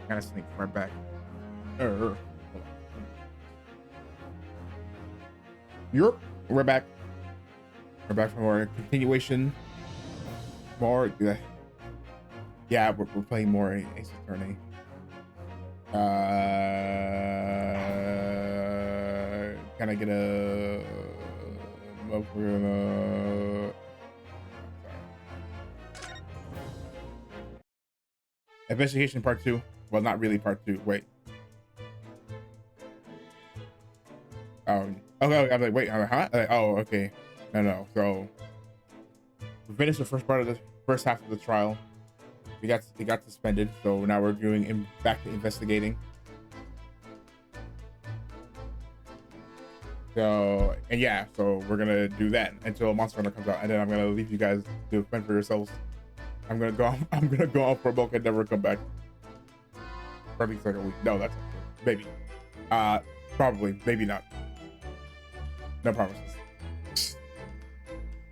Gotta sneak right back. Hold on. Europe. We're back. We're back from our continuation. More. Yeah, we're playing more Ace Attorney. Can I get a? We're gonna. Investigation part 2. Well, not really part 2. Wait. Oh, okay. I'm like, wait, huh? Oh, okay. No. So we finished the first part of the first half of the trial. We got suspended, so now we're doing back to investigating. So and yeah, so we're gonna do that until Monster Hunter comes out, and then I'm gonna leave you guys to fend for yourselves. I'm gonna go. I'm gonna go out for a bulk and never come back. For at least like a week. No, that's not true. Maybe. Probably. Maybe not. No promises.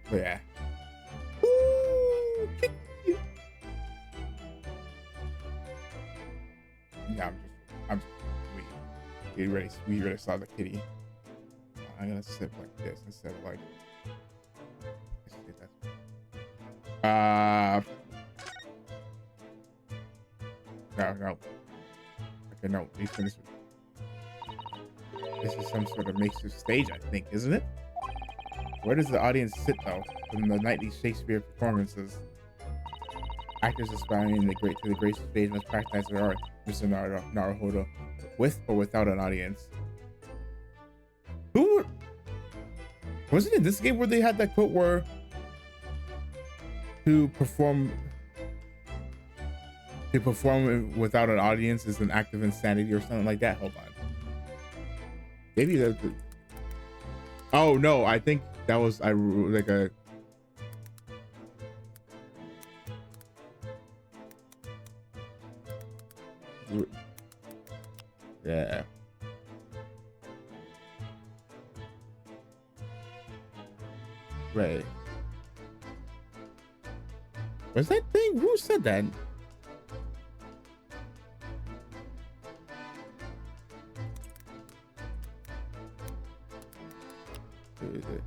But yeah. Yeah, I'm just we already saw the kitty. I'm gonna sit like this instead of like. No. Okay, no. We finished. This is some sort of makeshift stage, I think, isn't it? Where does the audience sit though? From the nightly Shakespeare performances, actors aspiring to the great stage must practice their art. Mr. Naruhodo, with or without an audience. Who wasn't it this game where they had that quote where to perform without an audience is an act of insanity or something like that? Hold on. Maybe that's it. Oh no, I think that was like a. Yeah. Right. Was that thing? Who said that? Who is it?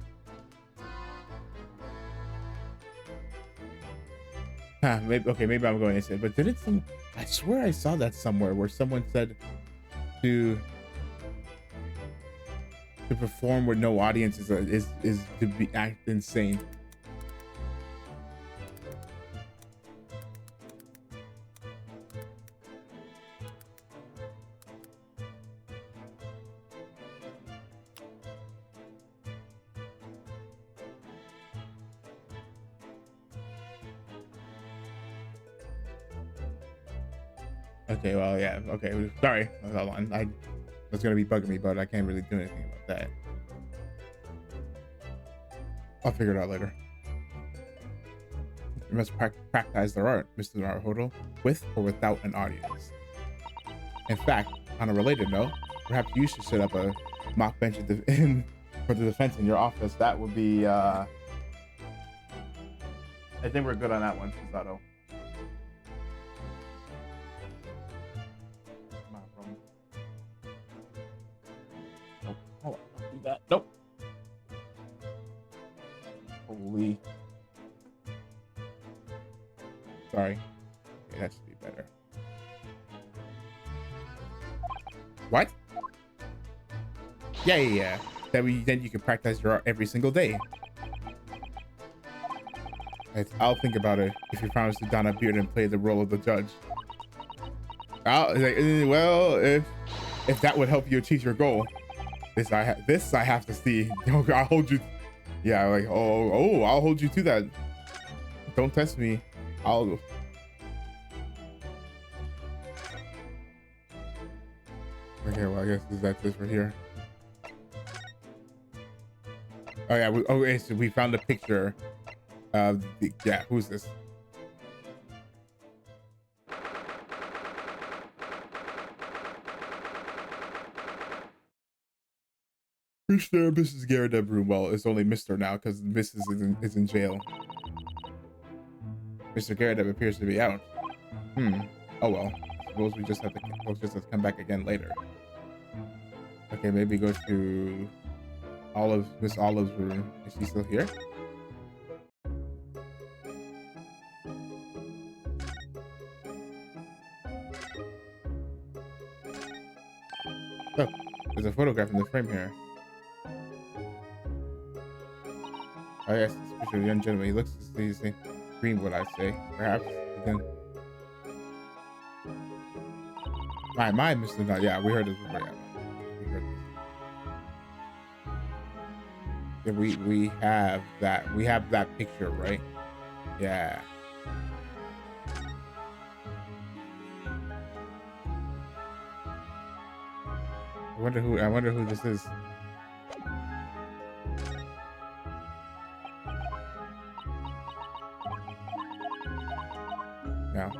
Maybe I'm going to say, but didn't some? I swear I saw that somewhere where someone said to perform with no audience is to be act insane. Okay, well, yeah, okay, sorry. Hold on. I was gonna be bugging me, but I can't really do anything about that. I'll figure it out later. You must practice their art, Mr. Naruhodo, with or without an audience. In fact, on a related note, perhaps you should set up a mock bench for the defense in your office. That would be, I think we're good on that one, Susato. That. Nope. Holy. Sorry. Okay, that should be better. What? Yeah. Then you can practice your art every single day. I'll think about it if you promise to don a beard and play the role of the judge. Well, if that would help you achieve your goal. This I have to see. I'll hold you. Yeah, like I'll hold you to that. Don't test me. I'll. Okay, well I guess that's this right here. Oh yeah. So we found a picture of yeah. Who's this? Mr. Mrs. Garrett room. Well, it's only Mr. now because Mrs. is in jail. Mr. Garrett appears to be out. Oh well. suppose we'll just have to come back again later. Okay, maybe go to Miss Olive's room. Is she still here? Oh, there's a photograph in the frame here. Oh yes, it's a picture of a young gentleman. He looks the same green, would I say? Perhaps again. My Mr. Not. Yeah, we heard this before. Yeah, we heard this. Yeah, we have that. We have that picture, right? Yeah. I wonder who this is. No.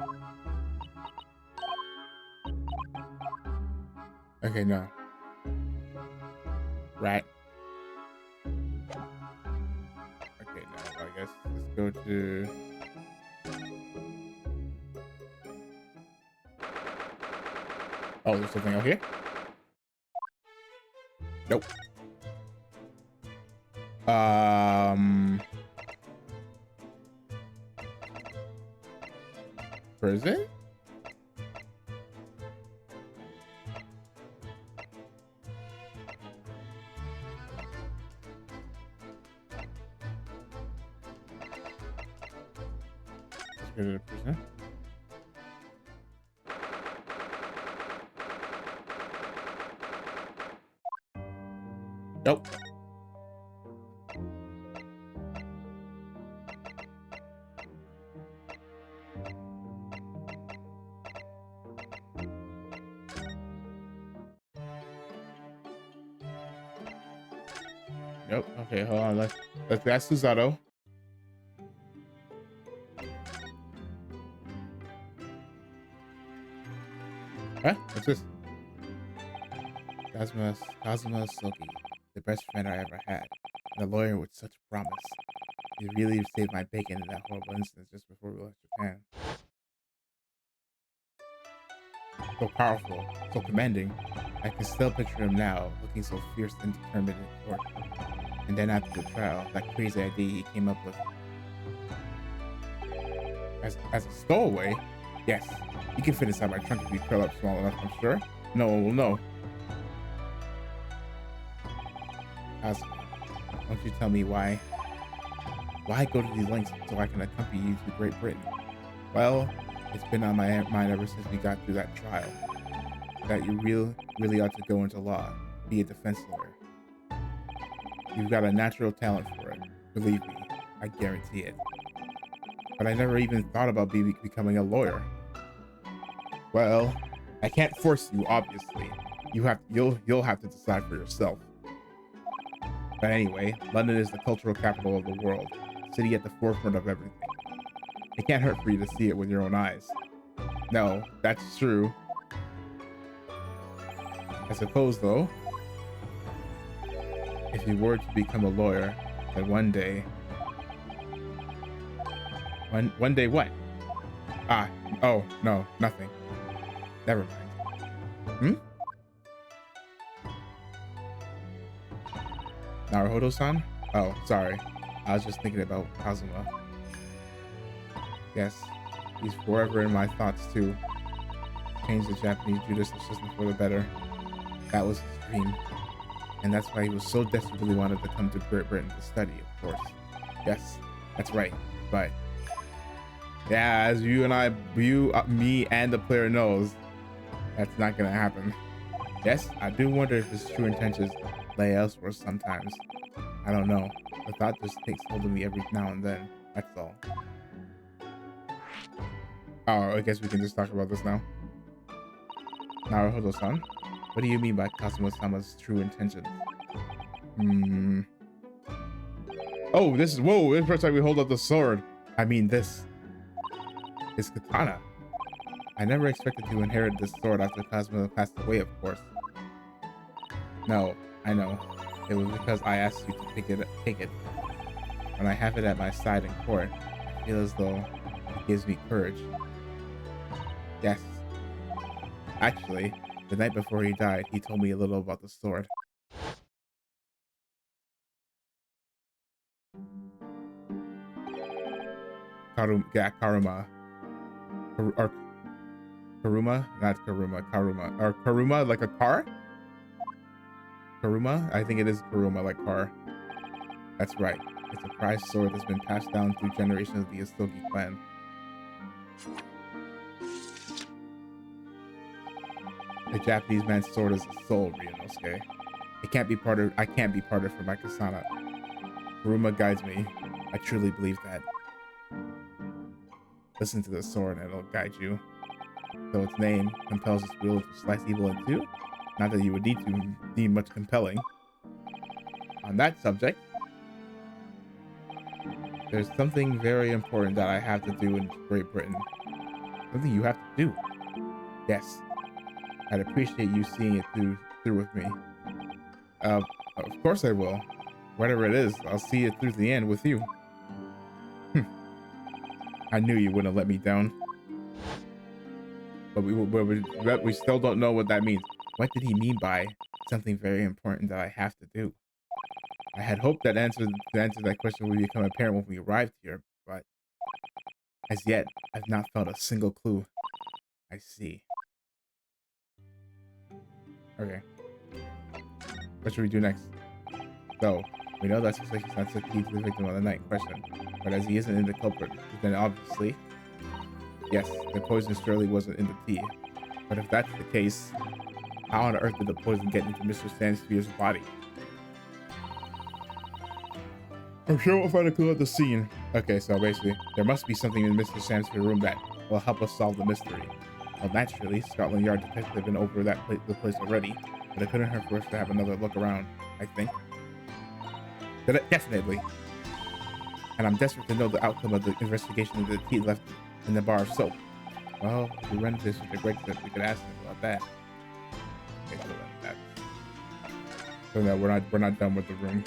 Okay, no. Right. Okay, no. I guess let's go to. Oh, there's something out here. Nope. Prison? Let's go to the prison. Nope. Nope. Okay, hold on. That's Susato. Huh? What's this? Kazuma Soki, the best friend I ever had, and a lawyer with such promise. He really saved my bacon in that horrible instance just before we left Japan. So powerful, so commanding. I can still picture him now, looking so fierce and determined in court. And then after the trial, that crazy idea he came up with. As a stowaway? Yes, he can fit inside my trunk if you curl up small enough, I'm sure. No one will know. Kazuma, won't you tell me why go to these lengths so I can accompany you to Great Britain? Well, it's been on my mind ever since we got through that trial, that you really ought to go into law, be a defense lawyer. You've got a natural talent for it, believe me, I guarantee it. But I never even thought about becoming a lawyer. Well, I can't force you, obviously. You'll have to decide for yourself. But anyway, London is the cultural capital of the world, city at the forefront of everything. It can't hurt for you to see it with your own eyes. No, that's true. I suppose, though, if you were to become a lawyer, then one day... One day what? Ah, oh, no, nothing. Never mind. Naruhodo-san? Oh, sorry. I was just thinking about Kazuma. Yes, he's forever in my thoughts too. Change the Japanese judicial system for the better. That was his dream. And that's why he was so desperately wanted to come to Great Britain to study, of course. Yes, that's right. But yeah, as me and the player knows, that's not gonna happen. Yes, I do wonder if his true intentions lay elsewhere sometimes. I don't know. The thought just takes hold of me every now and then. That's all. Oh, I guess we can just talk about this now. Naruhodo-san, what do you mean by Kazuma-sama's true intentions? Oh, this is the first time we hold up the sword. I mean this. His katana. I never expected to inherit this sword after Kazuma passed away, of course. No, I know. It was because I asked you to take it. When I have it at my side in court, I feel as though it gives me courage. Yes, Actually, the night before he died, he told me a little about the sword. Karuma. Or Karuma? Not Karuma. Karuma. Or Karuma, like a car? Karuma? I think it is Karuma, like car. That's right. It's a prized sword that's been passed down through generations of the Astogi clan. A Japanese man's sword is a soul, Ryunosuke. I can't be parted from my kasana. Karuma guides me. I truly believe that. Listen to the sword and it'll guide you. Though its name compels its wielder to slice evil in two, not that you would need to deem much compelling. On that subject, there's something very important that I have to do in Great Britain. Something you have to do. Yes. I'd appreciate you seeing it through with me. Of course I will. Whatever it is, I'll see it through the end with you. I knew you wouldn't let me down. But we still don't know what that means. What did he mean by something very important that I have to do? I had hoped that the answer to that question would become apparent when we arrived here, but as yet, I've not felt a single clue. I see. Okay. What should we do next? So, we know that suspicious not the key to the victim of the night question, but as he isn't in the culprit, then obviously, yes, the poison surely wasn't in the tea. But if that's the case, how on earth did the poison get into Mr. Sansevier's body? I'm sure we'll find a clue at the scene. Okay, so basically, there must be something in Mr. Sansevier's room that will help us solve the mystery. Well, naturally, Scotland Yard detectives have been over the place already, but it couldn't hurt for us to have another look around, I think. Definitely. And I'm desperate to know the outcome of the investigation of the tea left in the bar of soap. Well, if we run into this with the Greg, we could ask him about that. Okay, so that's... So no, we're not done with the room.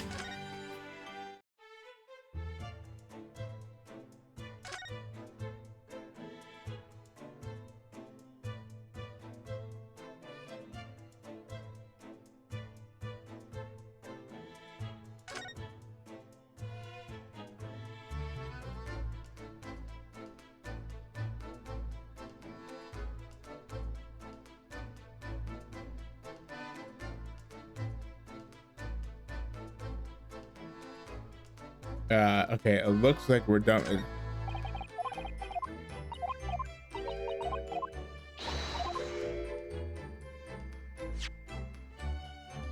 Okay, it looks like we're done.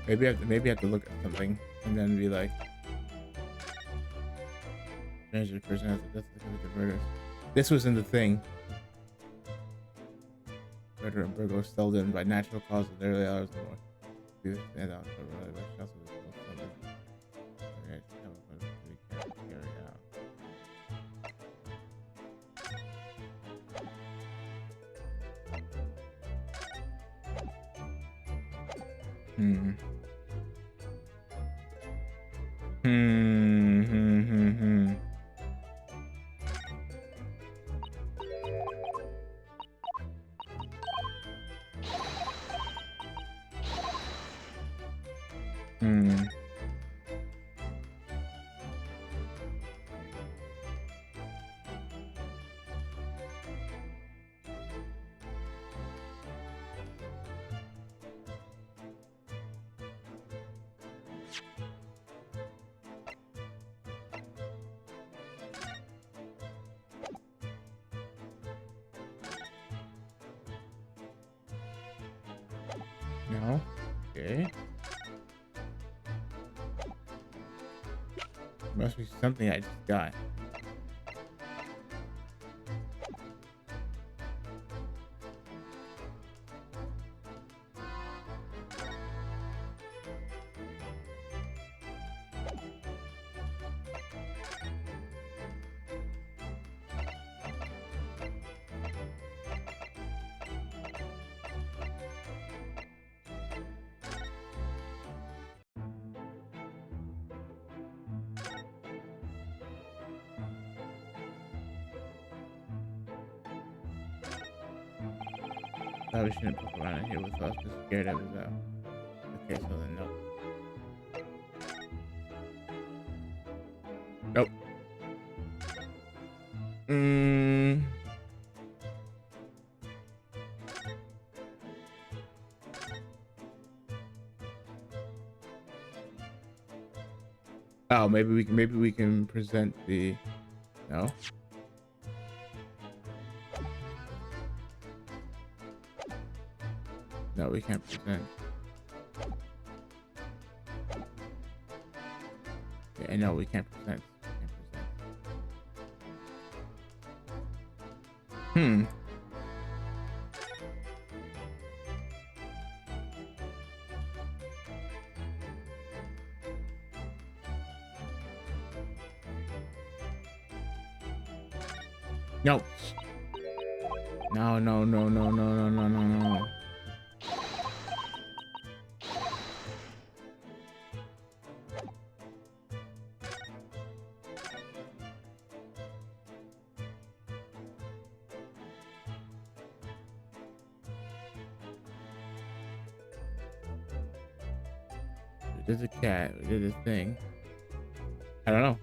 Maybe I have to look at something and then be like, change the person has the death of the murders. This was in the thing. Murder and burglary stilled in by natural causes. There they are. Stand out. No. Okay. Must be something I just got. Probably shouldn't poke around in here with us. Just scared of his Okay, so then no. Nope. Oh, maybe we can present the no. No, we can't present. Yeah, no, we can't present. Hmm. No. No, no, no, no, no, no, no, no, no. We did the cat. We did the thing. I don't know.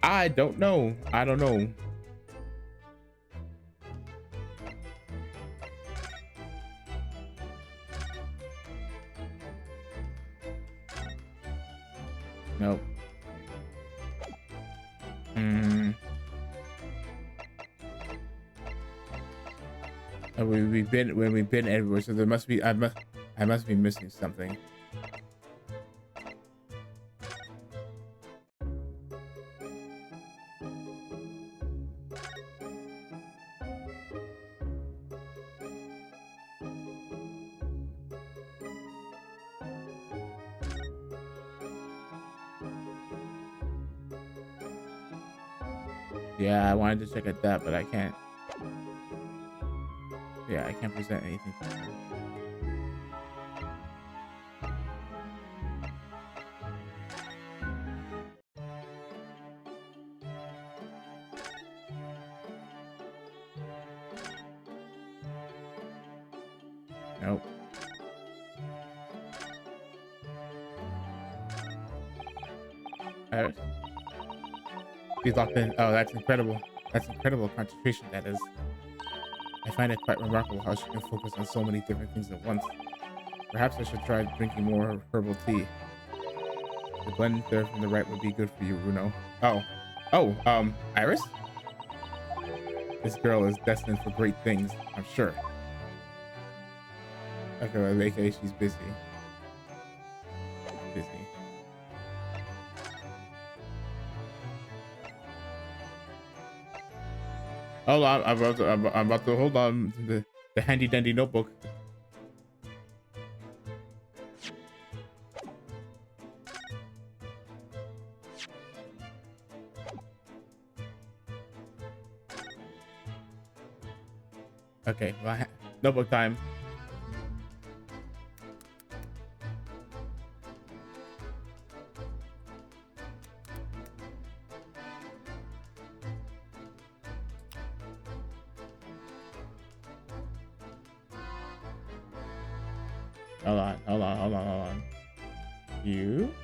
I don't know. I don't know. Nope. We've been everywhere, so there must be I must be missing something. Yeah, I wanted to check at that, but I can't. Yeah, I can't present anything. Nope. He's locked in. Oh, that's incredible. That's incredible concentration, that is. I find it quite remarkable how she can focus on so many different things at once. Perhaps I should try drinking more herbal tea. The blend there from the right would be good for you, Bruno. Oh. Oh, Iris? This girl is destined for great things, I'm sure. Okay, well, aka she's busy. Busy. Hold on, I'm about to hold on to the handy dandy notebook. Okay, well, notebook time. Hold on. You?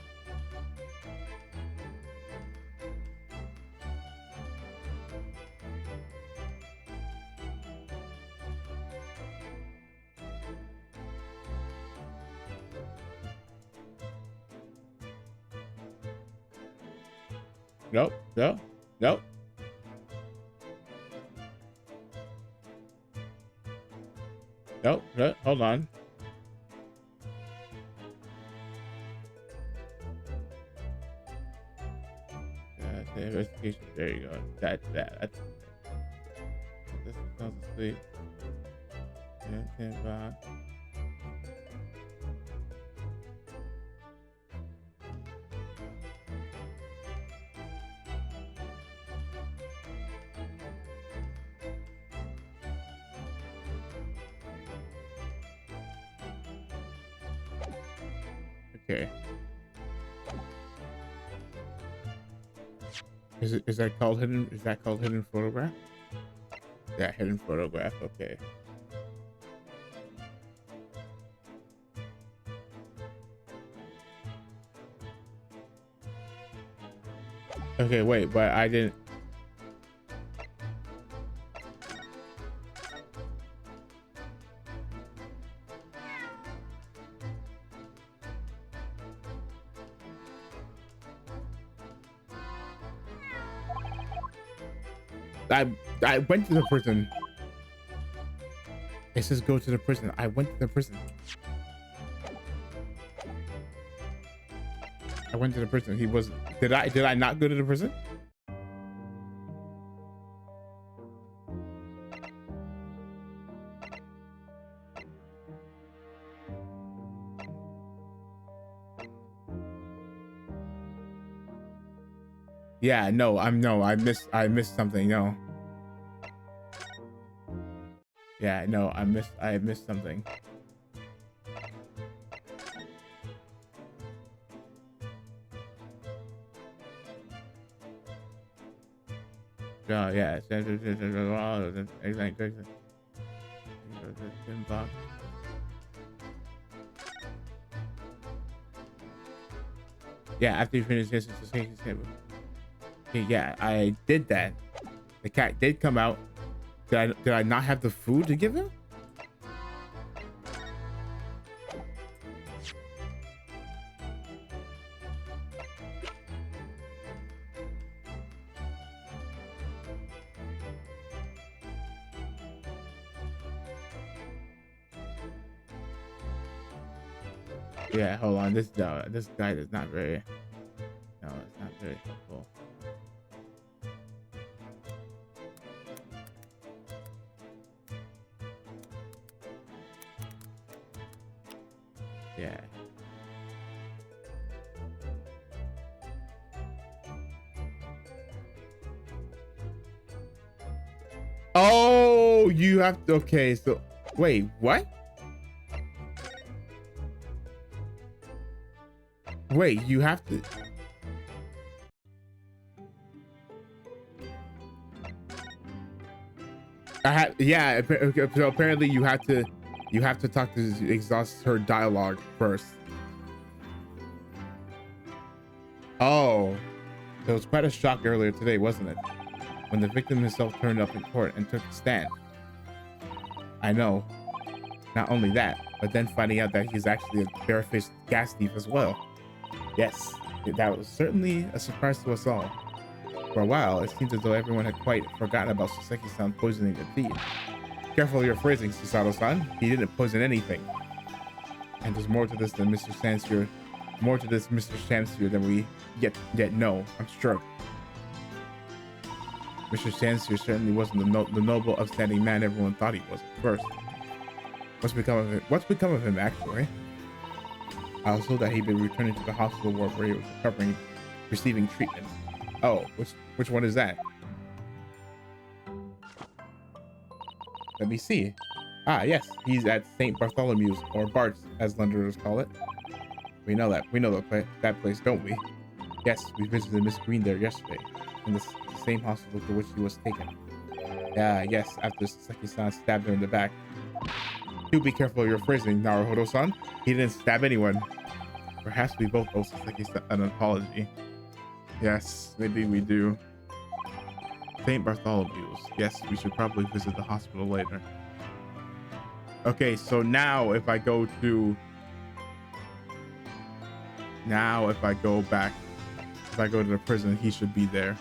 Nope. Nope. Nope. Nope. Nope. Hold on. The investigation. There you go. That's this sounds asleep. Okay. Is that called hidden? Is that called hidden photograph? Yeah, hidden photograph. Okay. Okay, wait, but I didn't. I I went to the prison. It says go to the prison. I went to the prison. I went to the prison. He was. Did I not go to the prison? Yeah, no, I missed something. No. Yeah, no, I missed something. Oh yeah. Yeah, after you finish this, okay, yeah, I did that. The cat did come out. Did I not have the food to give him? Yeah, hold on. This guide is not very. No, it's not very helpful. Yeah. Oh, you have to. Okay, so wait, what? Wait, you have to. I had. Yeah. Okay, so apparently you have to. You have to talk to exhaust her dialogue first. Oh, it was quite a shock earlier today, wasn't it? When the victim himself turned up in court and took a stand. I know. Not only that, but then finding out that he's actually a barefaced gas thief as well. Yes, that was certainly a surprise to us all. For a while, it seemed as though everyone had quite forgotten about Soseki-san poisoning the thief. Careful of your phrasing, Susato-san. He didn't poison anything. And there's more to this than Mr. Sansier. More to this Mr. Shamsier than we yet know, I'm sure. Mr. Sansier certainly wasn't the noble, upstanding man everyone thought he was at first. What's become of him? What's become of him, actually? I was told that he'd been returning to the hospital ward where he was recovering, receiving treatment. Oh, which one is that? Let me see. Ah, yes, he's at St. Bartholomew's, or Bart's, as Londoners call it. We know that. We know that place, don't we? Yes, we visited Miss Green there yesterday, in the same hospital to which she was taken. Yeah, yes, after Sasaki-san stabbed her in the back. Do be careful of your phrasing, Naruhodo-san. He didn't stab anyone. Perhaps we both owe Sasaki-san an apology. Yes, maybe we do. St. Bartholomew's. Yes, we should probably visit the hospital later. Okay, so now if I go to... Now if I go back... If I go to the prison, he should be there.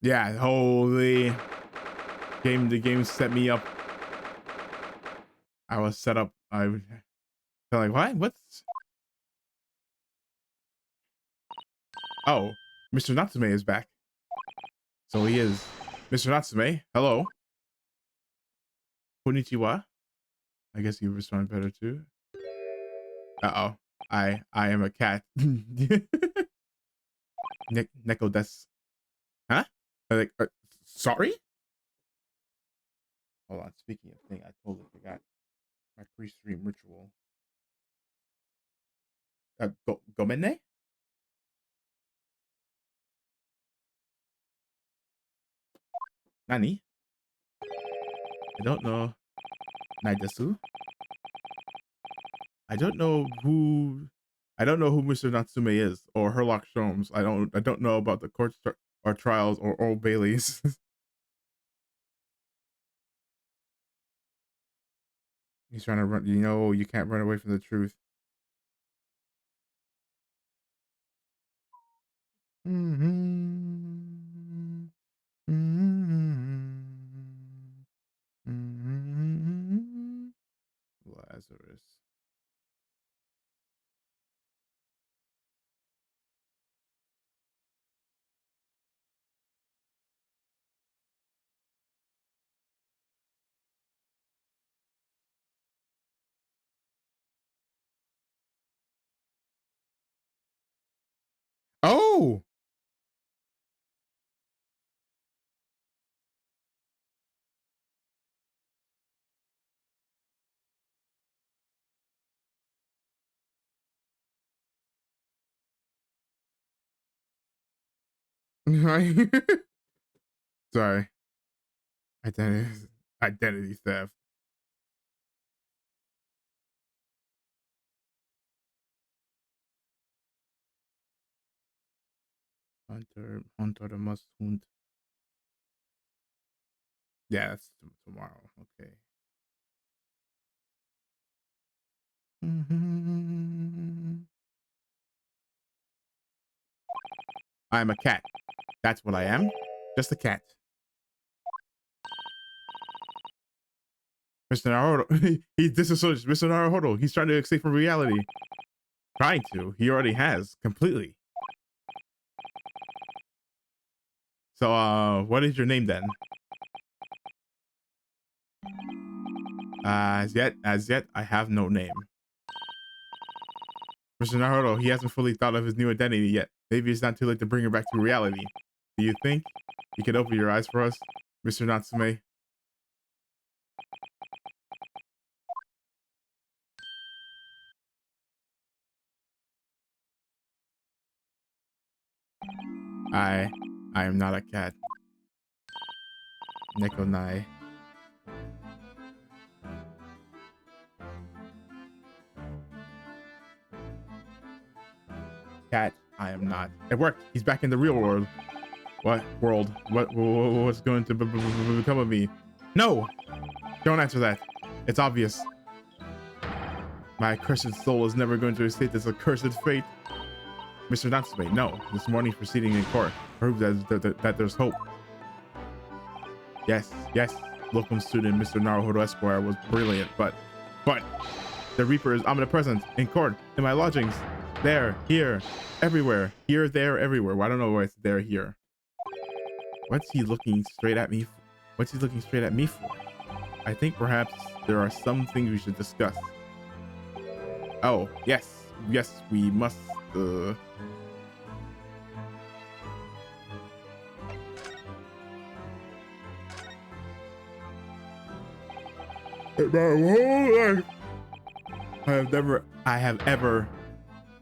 Yeah, holy... The game set me up. I was set up. I was like, what? What's... Oh, Mr. Natsume is back. So he is. Mr. Natsume, hello. Konnichiwa. I guess you respond better too. Uh-oh. I am a cat. Neko des. Huh? Like, sorry? Hold on. Speaking of thing, I totally forgot my pre-stream ritual. Gomene? Nani? I don't know. Naidasu? I don't know who Mr. Natsume is or Herlock Sholmes. I don't know about the court or trials or Old Baileys. He's trying to run. You know, you can't run away from the truth. Mm-hmm. Mm-hmm. Mm-hmm. Lazarus. Oh! Sorry. Identity identity theft. Hunter the must hunt. Yeah, that's tomorrow. Okay. Mm-hmm. I'm a cat. That's what I am. Just a cat. Mr. Naruto. He disassociates. Mr. Naruto. He's trying to escape from reality. Trying to. He already has completely. So, what is your name then? As yet, I have no name. Mr. Naruto, he hasn't fully thought of his new identity yet. Maybe it's not too late to bring her back to reality. Do you think you could open your eyes for us, Mr. Natsume? I am not a cat. Neko Nai. Cat, I am not. It worked. He's back in the real world. What world? What's going to become of me? No! Don't answer that. It's obvious. My accursed soul is never going to escape this accursed fate. Mr. Natsume, no. This morning's proceeding in court proves that there's hope. Yes. Locum student Mr. Naruhodo Esquire was brilliant, but the Reaper is omnipresent in court, in my lodgings, there, here, everywhere, here, there, everywhere. Well, I don't know where it's there, here. What's he looking straight at me? What's he looking straight at me for? I think perhaps there are some things we should discuss. Oh, yes, we must. In my whole life,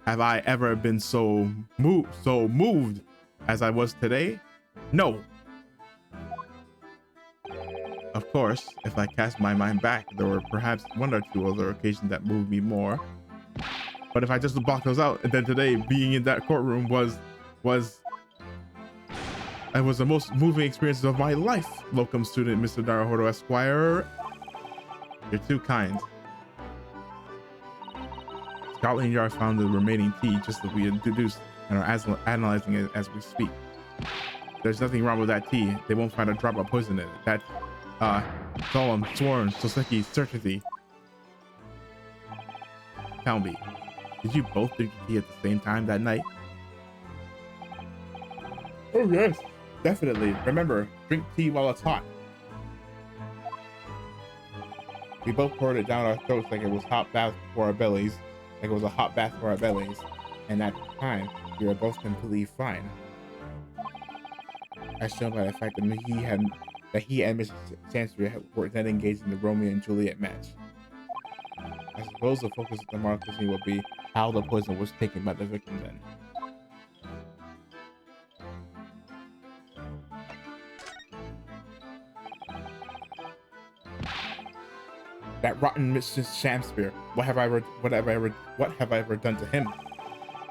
have I ever been so moved as I was today? No. Of course, if I cast my mind back, there were perhaps one or two other occasions that moved me more. But if I just block those out, and then today being in that courtroom was the most moving experience of my life. Locum student Mr. Naruhodo Esquire. You're too kind. Scotland Yard found the remaining tea just as we introduced and are analyzing it as we speak. There's nothing wrong with that tea. They won't find a drop of poison in it. That solemn, sworn, Soseki certainty. Tell me, did you both drink tea at the same time that night? Oh yes, definitely. Remember, drink tea while it's hot. We both poured it down our throats like it was hot bath for our bellies. Like it was a hot bath for our bellies. And at the time, we were both completely fine. As shown by the fact that he and Mrs. Chancery were then engaged in the Romeo and Juliet match. I suppose the focus of the democracy will be how the poison was taken by the victim then. That rotten Mr. Shamspear. What have I ever done to him?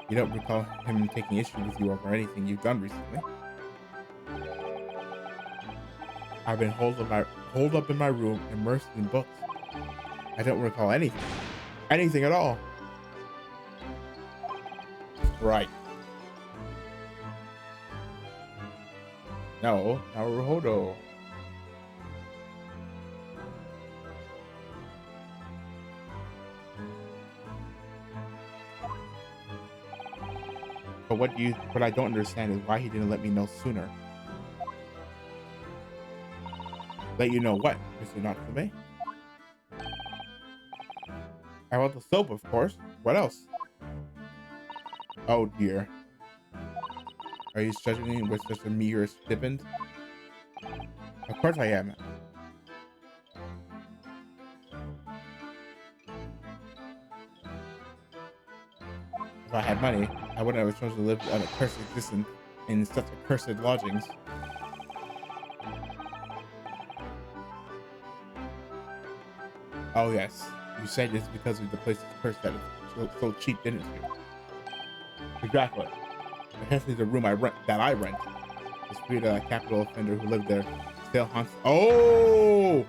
You don't recall him taking issue with you over anything you've done recently. I've been holed up in my room, immersed in books. I don't recall anything. Anything at all. Right. No, Naruhodo. But what I don't understand is why he didn't let me know sooner. Let you know what, Mr. Natsume? I want the soap, of course. What else? Oh dear. Are you judging me with such a meager stipend? Of course I am. If I had money, I wouldn't have chosen to live an accursed existence in such accursed lodgings. Oh yes, you said it's because of the place's curse that it's so cheap, didn't you? Exactly. Especially the room I rent. The spirit of that capital offender who lived there still haunts. Oh!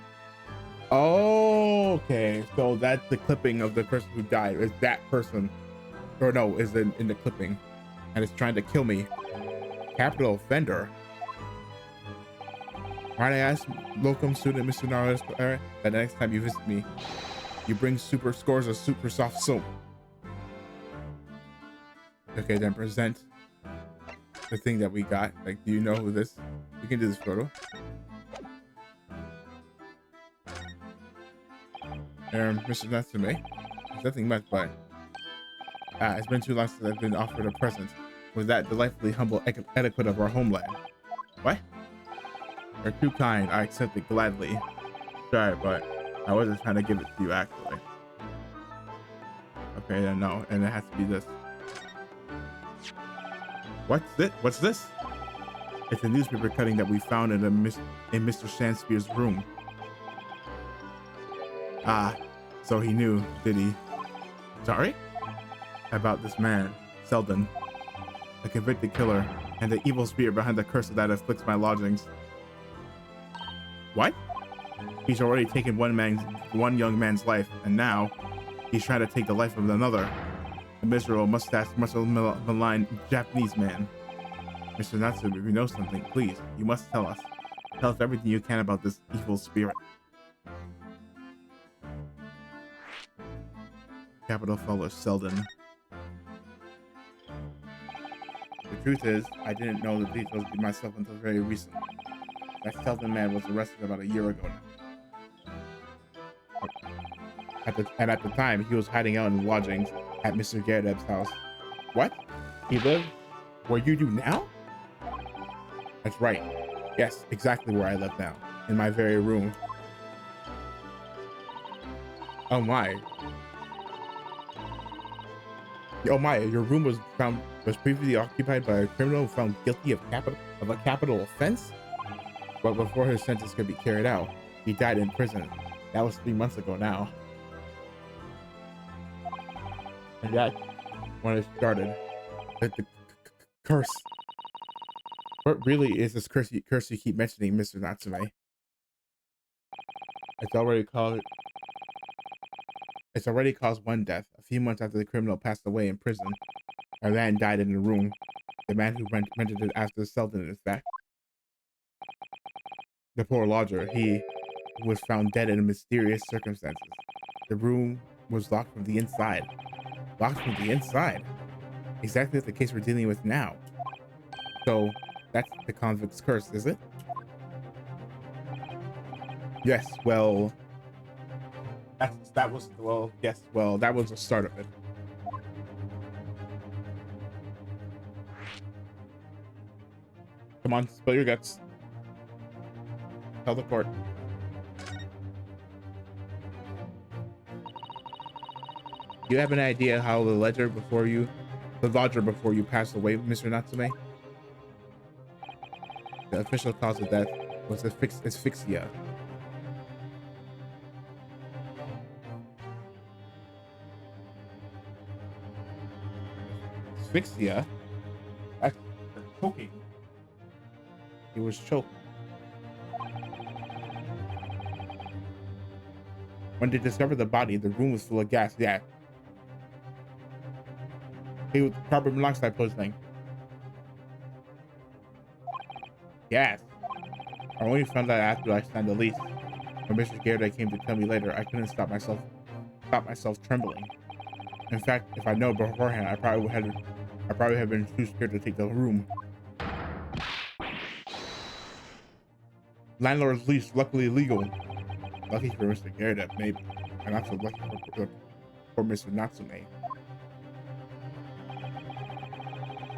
Oh, okay. So that's the clipping of the person who died. Is that person? Or no, is in the clipping. And it's trying to kill me. Capital offender. Might I ask, locum student Mr. Naruto, that the next time you visit me, you bring super scores of super soft soap. Okay, then present the thing that we got. Like, do you know who this? You can do this photo. Mr. Natsume, there's nothing much, but it's been too long since I've been offered a present with that delightfully humble etiquette of our homeland. What? You're too kind. I accept it gladly. Sorry, but I wasn't trying to give it to you, actually. Okay, then no, and it has to be this. What's this? It's a newspaper cutting that we found in Mr. Shamspear's room. Ah, so he knew, did he? Sorry? About this man, Selden, the convicted killer, and the evil spirit behind the curse that afflicts my lodgings. What? He's already taken one young man's life, and now he's trying to take the life of another. A miserable maligned Japanese man. Mr. Natsume, if you know something, please, you must tell us. Tell us everything you can about this evil spirit. Capital Fellow Selden. The truth is, I didn't know the details myself until very recently. That Selden man was arrested about a year ago now. At the time, he was hiding out in lodgings at Mr. Garadeb's house. What? He lived where you do now? That's right. Yes, exactly where I live now. In my very room. Oh my. Oh my, your room was previously occupied by a criminal found guilty of a capital offense? But before his sentence could be carried out, he died in prison. That was 3 months ago now. And that's when it started. The curse. What really is this curse you keep mentioning, Mr. Natsume? It's already caused one death. A few months after the criminal passed away in prison, a man died in the room. The man who rented it after Selden, in fact. The poor lodger, he was found dead in mysterious circumstances. The room was locked from the inside. Locked from the inside? Exactly the case we're dealing with now. So, that's the convict's curse, is it? Yes, well... That was the start of it. Come on, spill your guts. Tell the court. Do you have any idea how the lodger before you passed away, Mr. Natsume? The official cause of death was asphyxia. Asphyxia? That's choking. He was choked. When they discovered the body, the room was full of gas. Yeah. He was carbon monoxide poisoning. Gas. I only found out after I signed the lease. When Mr. Garrett came to tell me later, I couldn't stop myself trembling. In fact, if I know beforehand, I probably have been too scared to take the room. Landlord's lease, luckily legal. Lucky for Mr. Garrett, maybe. And not so lucky for Mr. Natsume.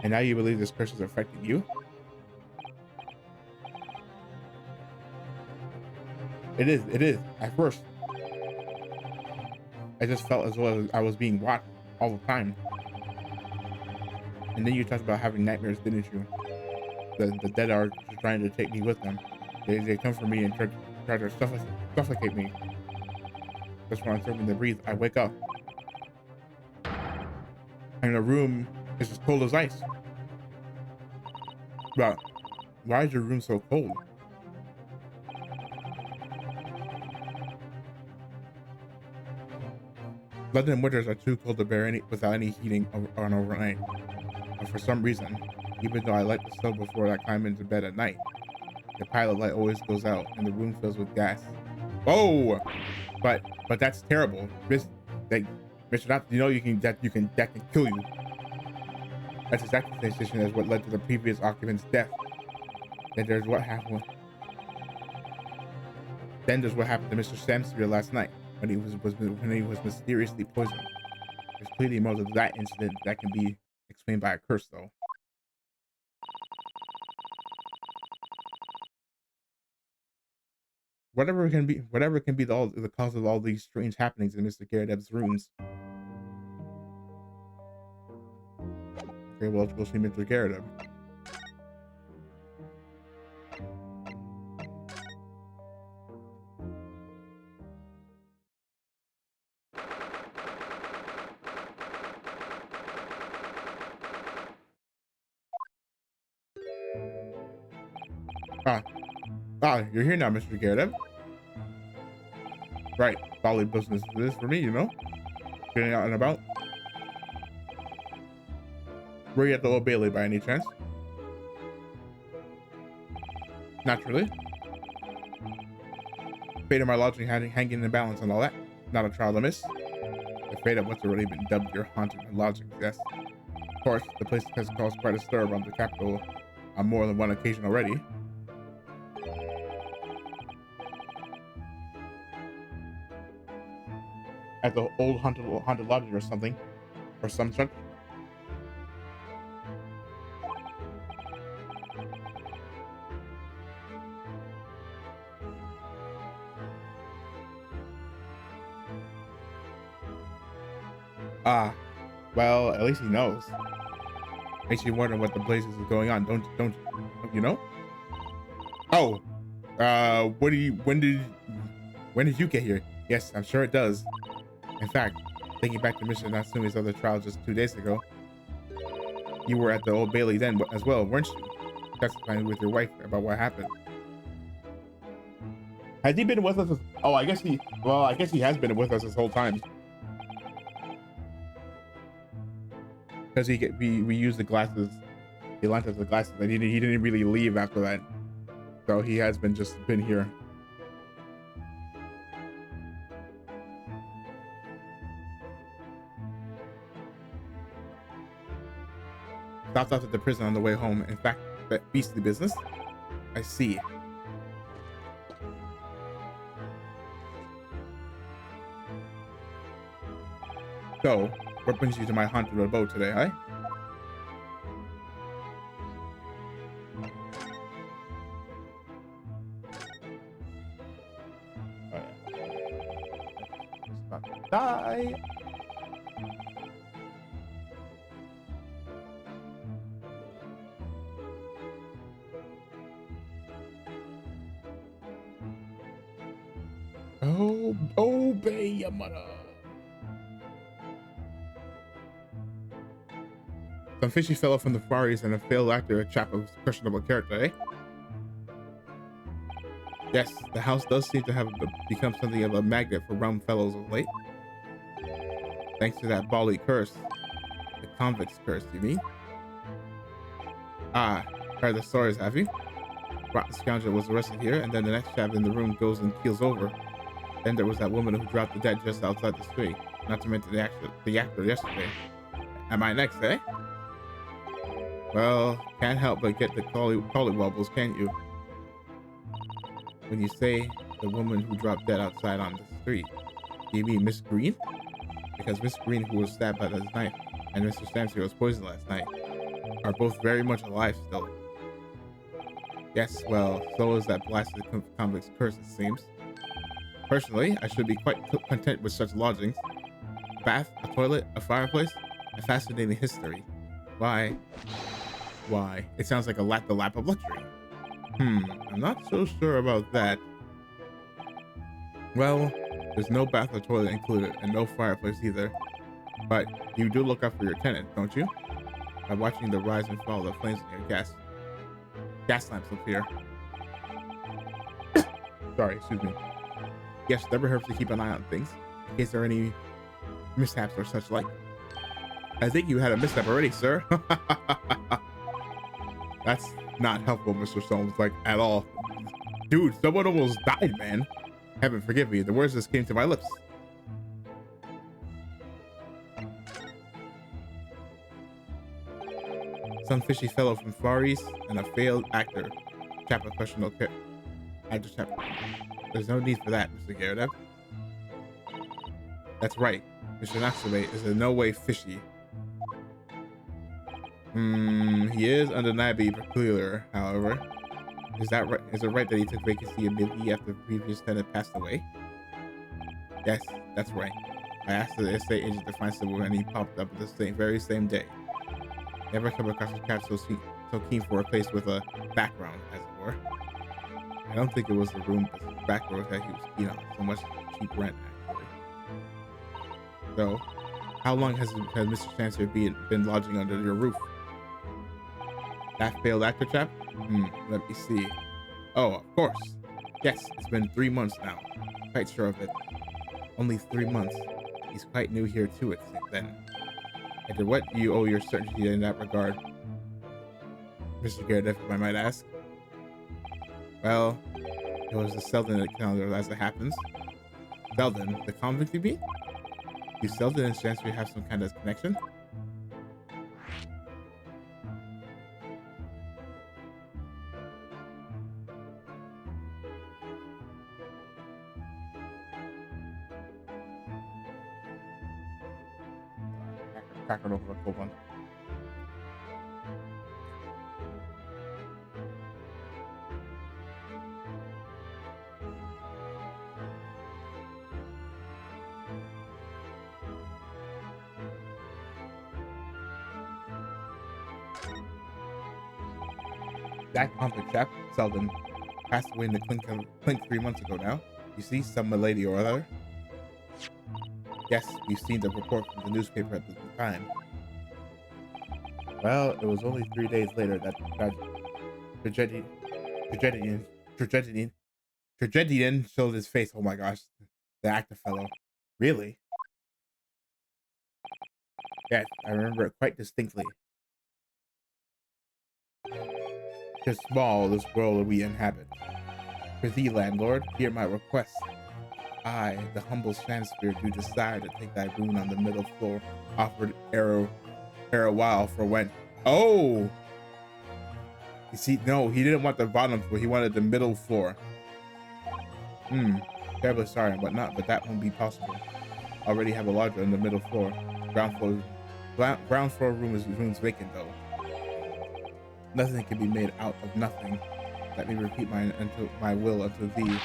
And now you believe this curse is affecting you? It is. At first, I just felt as though I was being watched all the time. And then you talked about having nightmares, didn't you? The dead are trying to take me with them. They come for me and try to suffocate me. Just when I'm struggling to breathe, I wake up. And the room is as cold as ice. But why is your room so cold? London winters are too cold to bear without any heating on overnight. But for some reason, even though I light the stove before I climb into bed at night, the pilot light always goes out and the room fills with gas. Oh, but that's terrible. Mr. Not, you know that can kill you. That's exactly the same situation as what led to the previous occupant's death. Then there's what happened. Then there's what happened to Mr. Samspear last night when he was mysteriously poisoned. There's clearly more of that incident that can be explained by a curse, though. Whatever can be the cause of all these strange happenings in Mr. Garrett's rooms. Okay, well, let's go see Mr. Garrett. You're here now, Mr. Garrett. Right, solid business this for me, you know? Getting out and about. Were you at the Old Bailey by any chance? Naturally. Fate of my lodging hanging in the balance and all that. Not a trial to miss. The fate of what's already been dubbed your haunted lodging, yes. Of course, the place has caused quite a stir around the capital on more than one occasion already. At the old haunted lodging or something, or some such. Well, at least he knows. Makes you wonder what the blazes is going on, don't you know? Oh, when did you get here? Yes, I'm sure it does. In fact, thinking back to Mr. Natsume's other trial just 2 days ago, you were at the Old Bailey then as well, weren't you? Testifying with your wife about what happened. Has he been with us? I guess he has been with us this whole time. Because we used the glasses, he lent us the glasses, and he didn't really leave after that. So he has been here. Stopped off at the prison on the way home. In fact, that beastly business. I see. So, what brings you to my haunted abode today, eh? Oh, yeah. Just about to die. Oh, obey your mother. Some fishy fellow from the Far East and a failed actor, a chap of questionable character, eh? Yes, the house does seem to have become something of a magnet for rum fellows of late. Thanks to that Bali curse. The convict's curse, you mean? Ah, heard the stories, have you? Rotten scoundrel was arrested here, and then the next chap in the room goes and keels over. Then there was that woman who dropped the dead just outside the street. Not to mention the actor yesterday. Am I next, eh? Well, can't help but get the collywobbles, can't you? When you say the woman who dropped dead outside on the street, do you mean Miss Green? Because Miss Green, who was stabbed by his knife, and Mr. Stamsy was poisoned last night, are both very much alive still. Yes, well, so is that blasted convict's curse, it seems. Personally, I should be quite content with such lodgings. A bath, a toilet, a fireplace, a fascinating history. Why? It sounds like the lap of luxury. I'm not so sure about that. Well, there's no bath or toilet included, and no fireplace either. But you do look out for your tenant, don't you? By watching the rise and fall of the flames in your gas lamps up here. Sorry, excuse me. Yes, never hurts to keep an eye on things, in case there are any mishaps or such like. I think you had a mishap already, sir. That's not helpful, Mr. Soames, like, at all. Dude, someone almost died, man. Heaven forgive me, the words just came to my lips. Some fishy fellow from Far East and a failed actor. Chap of questionable actor chap. There's no need for that, Mr. Garredev. That's right. Mr. Natsume is in no way fishy. He is undeniably peculiar, however. Is that right? Is it right that he took vacancy immediately after the previous tenant passed away? Yes, that's right. I asked the estate agent to find someone and he popped up the very same day. Never come across a cat so keen for a place with a background, as it were. I don't think it was the room, but the background that he was keen on. So much cheap rent, actually. So, how long has Mr. Chancellor been lodging under your roof? That failed actor chap? Let me see. Oh, of course. Yes, it's been 3 months now. Quite sure of it. Only 3 months. He's quite new here too, it seems then. And to what do you owe your certainty in that regard? Mr. Garredev, if I might ask. Well, it was the Selden calendar as it happens. Selden? The convict, you mean? Do Selden and Chancery have some kind of connection? Crack it over a cold one. That convict chap, Selden, passed away in the clink 3 months ago now. You see, some milady or other. Yes, you've seen the report from the newspaper at the time. Well, it was only 3 days later that tragedian showed his face. Oh my gosh, the actor fellow. Really? Yes, I remember it quite distinctly. 'Tis small, this world we inhabit. For thee, landlord, hear my request. I, the humble Shanspeare, do desire to take thy room on the middle floor, offered ere a while for when. Oh! You see, no, he didn't want the bottom floor, he wanted the middle floor. Terribly sorry, but that won't be possible. Already have a lodger on the middle floor. Ground floor room's vacant though. Nothing can be made out of nothing. Let me repeat my will unto thee.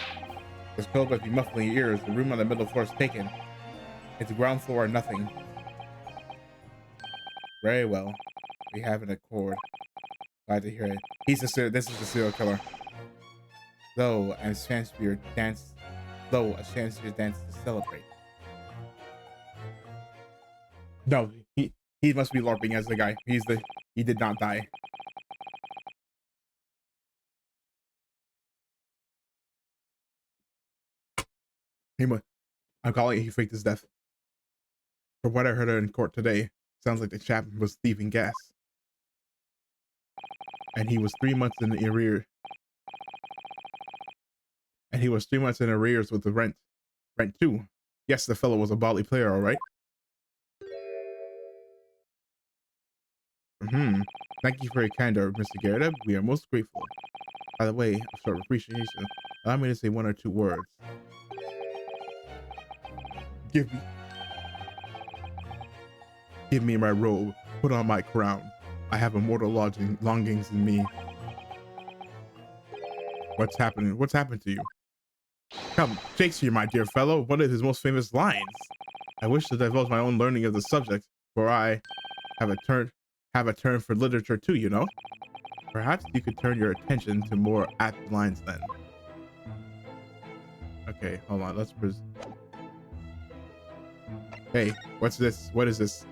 This cold might be muffling your ears. The room on the middle floor is taken. It's ground floor or nothing. Very well. We have an accord. Glad to hear it. This is the serial killer. Though, as Shanspeare Though a chance to dance to celebrate. No, he must be LARPing as the guy. He did not die. I'm calling it he faked his death. From what I heard in court today, sounds like the chap was thieving gas. And he was 3 months in the arrear. And he was 3 months in arrears with the rent. Rent too. Yes, the fellow was a Bolly player, all right. Thank you for your candor, Mr. Garrett. We are most grateful. By the way, of sort of appreciation, allow me to say 1 or 2 words. Give me my robe. Put on my crown. I have immortal longings in me. What's happening? What's happened to you? Come, Shakespeare, my dear fellow. What are his most famous lines? I wish to divulge my own learning of the subject, for I have a turn for literature too, you know. Perhaps you could turn your attention to more apt lines then. Okay, hold on. Hey, what's this? What is this?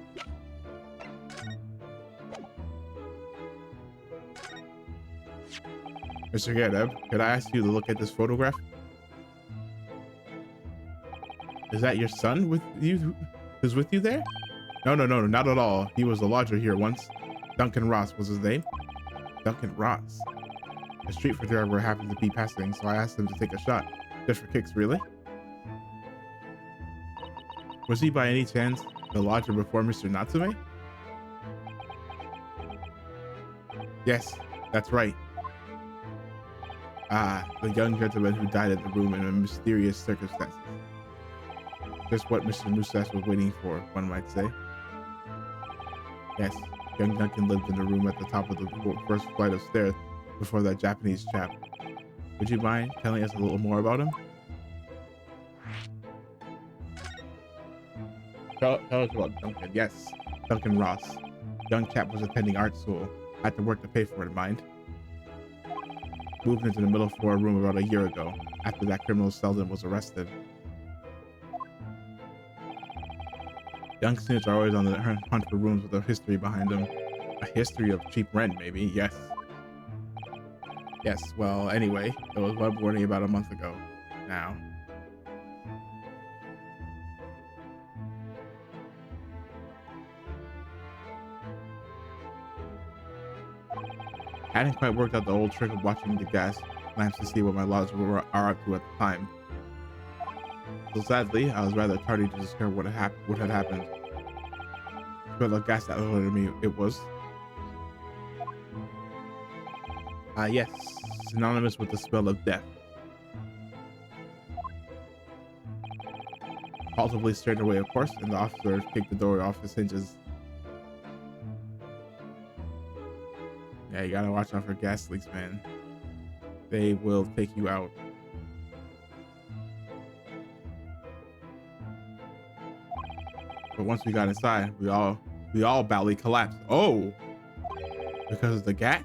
Mr. Gadeb, could I ask you to look at this photograph? Is that your son with you? Who's with you there? No, not at all. He was a lodger here once. Duncan Ross was his name. Duncan Ross. A street photographer happened to be passing, so I asked him to take a shot. Just for kicks, really? Was he by any chance the lodger before Mr. Natsume? Yes, that's right. Ah, the young gentleman who died in the room in mysterious circumstances. Just what Mr. Mustache was waiting for, one might say. Yes, young Duncan lived in the room at the top of the first flight of stairs before that Japanese chap. Would you mind telling us a little more about him? Tell us about Duncan. Yes, Duncan Ross. Young chap was attending art school. Had to work to pay for it, mind. Moved into the middle floor room about a year ago. After that, criminal Selden was arrested. Young students are always on the hunt for rooms with a history behind them. A history of cheap rent, maybe. Yes. Yes, well, anyway, it was web warning about a month ago. Now. I hadn't quite worked out the old trick of watching the gas lamps to see what my laws are up to at the time. So sadly, I was rather tardy to discover what had happened. But the gas that alerted me, it was... yes, synonymous with the smell of death. Possibly straight away, of course, and the officer kicked the door off his hinges. Yeah, you gotta watch out for gas leaks, man. They will take you out. But once we got inside, we all badly collapsed. Oh, because of the gas?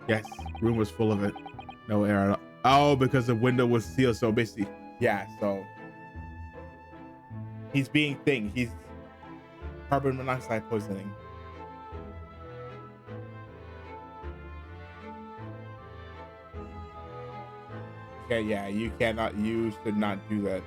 Yes, room was full of it. No air at all. Oh, because the window was sealed. So basically, yeah, so he's being thing. He's carbon monoxide poisoning. Okay, yeah, you should not do that.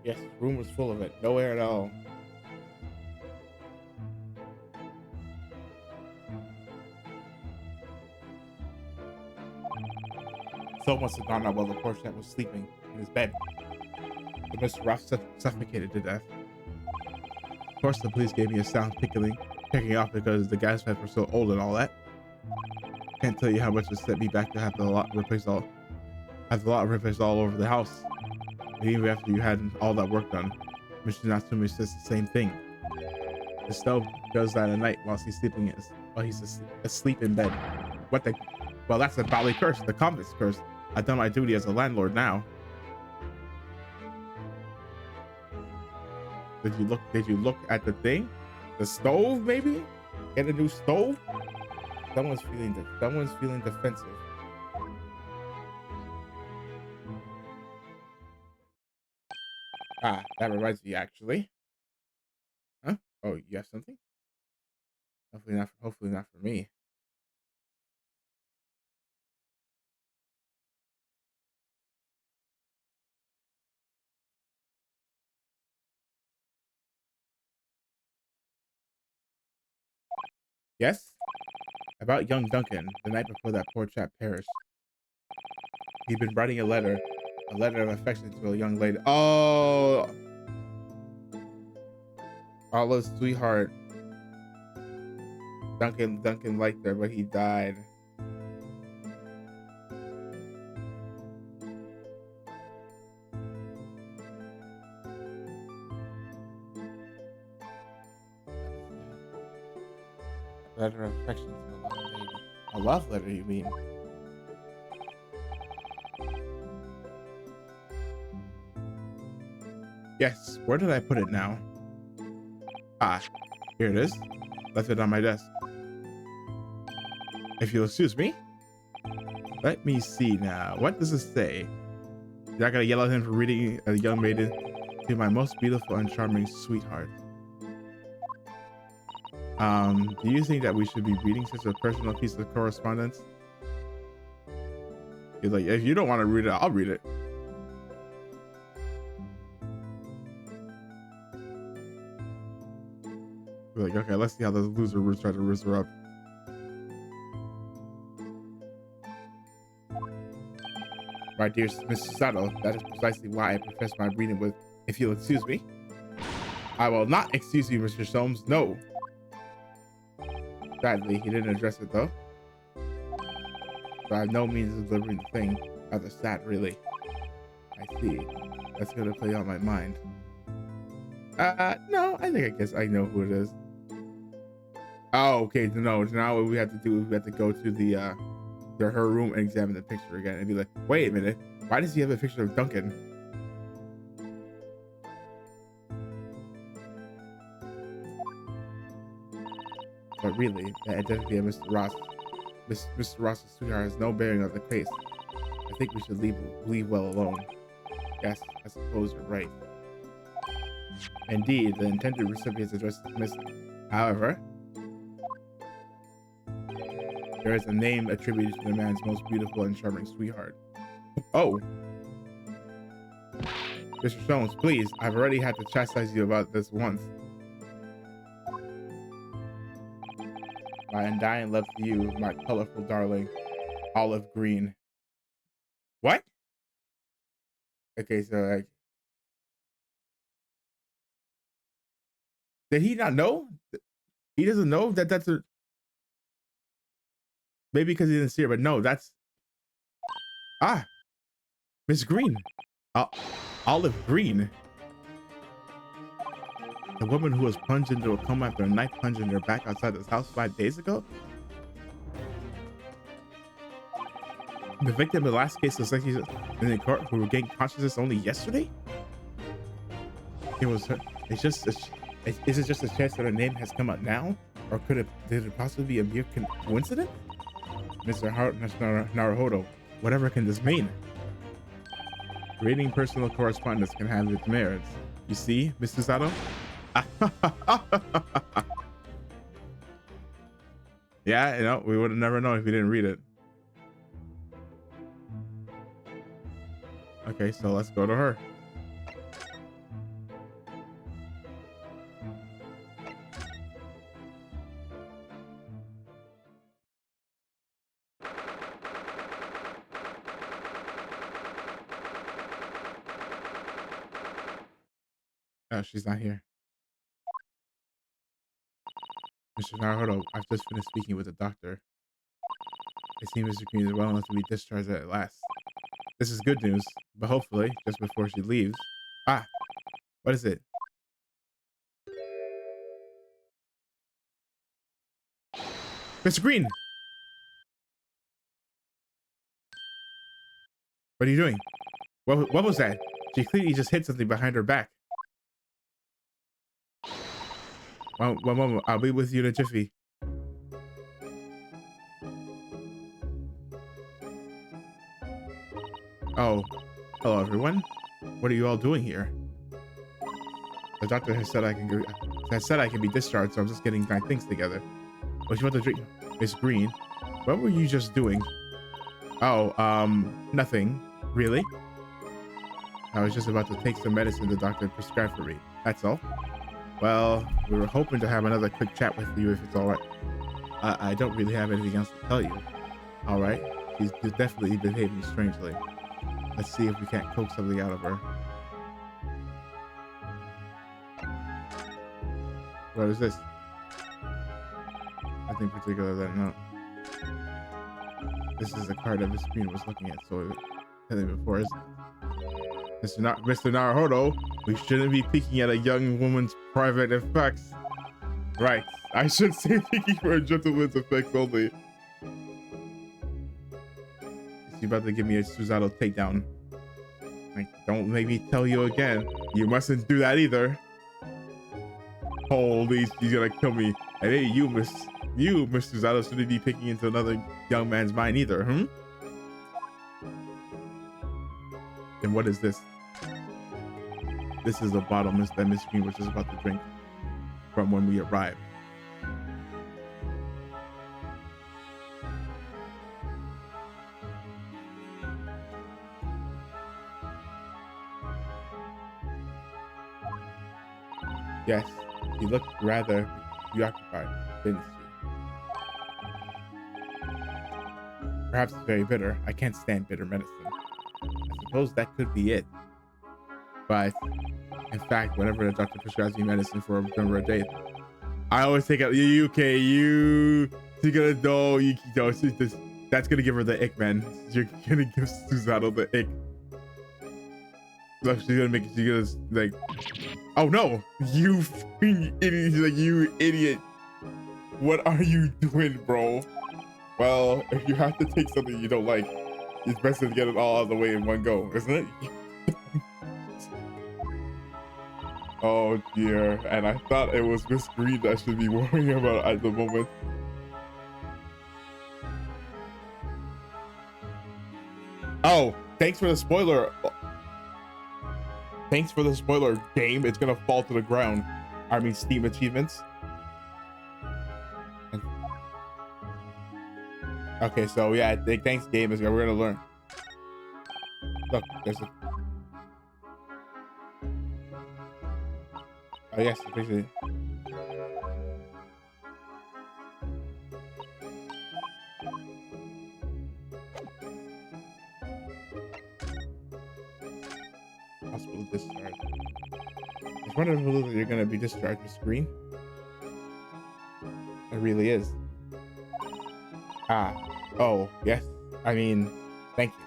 Yes, room was full of it. No air at all. So must have gone out while the poor chap was sleeping in his bed. But Mr. Ross suffocated to death. Of course, the police gave me a sound picking off because the gas pipes were so old and all that. Can't tell you how much it set me back to have the lot replaced all over the house. And even after you had all that work done, Mr. Natsume says the same thing. The stove does that at night while he's asleep in bed. What the? Well, that's a Bali curse, the convict's curse. I've done my duty as a landlord now. Did you look at the thing? The stove, maybe? Get a new stove? Someone's feeling defensive. Ah, that reminds me actually. Huh? Oh, you have something? Hopefully not for me. Yes? About young Duncan, the night before that poor chap perished. He'd been writing a letter of affection to a young lady. Oh, Allah's sweetheart. Duncan liked her, but he died. A letter of affection to a young lady. A love letter, you mean? Yes. Where did I put it now? Ah, here it is. Left it on my desk. If you'll excuse me. Let me see now. What does it say? You're not gonna yell at him for reading a young maiden to my most beautiful and charming sweetheart. Do you think that we should be reading such a personal piece of correspondence? He's like, if you don't want to read it, I'll read it. We're like, okay, let's see how the loser will try to ruse her up. My dear Mr. Sato, that is precisely why I profess my reading with, if you'll excuse me. I will not excuse you, Mr. Soames, no. Sadly, he didn't address it though. But I have no means of delivering the thing. Rather sad, really. I see. That's gonna play on my mind. No, I guess I know who it is. Oh, okay, no, now what we have to do is we have to go to her room and examine the picture again and be like, wait a minute, why does he have a picture of Duncan? But really, the identity of Mr. Ross's sweetheart has no bearing on the case. I think we should leave well alone. Yes, I suppose you're right. Indeed, the intended recipient's address is missing. However, there is a name attributed to the man's most beautiful and charming sweetheart. Oh. Mr. Soames, please, I've already had to chastise you about this once. My undying love to you, my colorful darling, olive green. What? Okay, so like, did he not know? He doesn't know that that's a, maybe because he didn't see it, but no, that's, Miss Green, Olive Green. The woman who was plunged into a coma after a knife plunge in her back outside this house 5 days ago? The victim in the last case of sex in the court who regained consciousness only yesterday? It was her. It's just is it just a chance that her name has come out now? Or did it possibly be a mere coincidence? Mr. Naruhodo, whatever can this mean? Reading personal correspondence can have its merits. You see, Mr. Sato? Yeah, you know, we would have never known if we didn't read it. Okay, so let's go to her. Oh, she's not here. Mr. Naruhodo, I've just finished speaking with the doctor. It seems Mr. Green is well enough to be discharged at last. This is good news, but hopefully, just before she leaves. What is it? Mr. Green! What are you doing? What was that? She clearly just hit something behind her back. One moment. I'll be with you in a jiffy. Oh, hello everyone. What are you all doing here? The doctor has said I can be discharged, so I'm just getting my things together. What you want to drink? Miss Green, what were you just doing? Oh, nothing. Really? I was just about to take some medicine the doctor prescribed for me. That's all. Well, we were hoping to have another quick chat with you if it's all right. I don't really have anything else to tell you. All right. She's definitely behaving strangely. Let's see if we can't coax something out of her. What is this? Nothing particular that no. This is the card that Miss Green was looking at, so telling before, isn't it? Mr. Naruhodo, we shouldn't be peeking at a young woman's private effects. Right. I should say peeking for a gentleman's effects only. Is she about to give me a Suzato takedown? Like, don't make me tell you again. You mustn't do that either. Holy, she's gonna kill me. And hey, you, Mr. Suzato, shouldn't be picking into another young man's mind either, hmm? And what is this? This is the bottle that Miss Green was just about to drink from when we arrived. Yes, she looked rather preoccupied, didn't she? Perhaps it's very bitter. I can't stand bitter medicine. I suppose that could be it. But in fact, whenever the doctor prescribes me medicine for a number of days, I always take out she's gonna that's gonna give her the ick, man. You're gonna give Suzato the ick. Look, she's gonna like, oh no, you fucking idiot. She's like, you idiot. What are you doing, bro? Well, if you have to take something you don't like, it's best to get it all out of the way in one go, isn't it? Oh dear, and I thought it was Miss Green that I should be worrying about at the moment. Oh, thanks for the spoiler. Thanks for the spoiler, game. It's gonna fall to the ground. I mean, Steam achievements. Okay, so yeah, thanks, game. We're gonna learn. Look, there's a. Oh yes, appreciate it. Hospital discharge. It's wonderful that you're gonna be discharged, Miss Green. It really is. Ah. Oh, yes. I mean, thank you.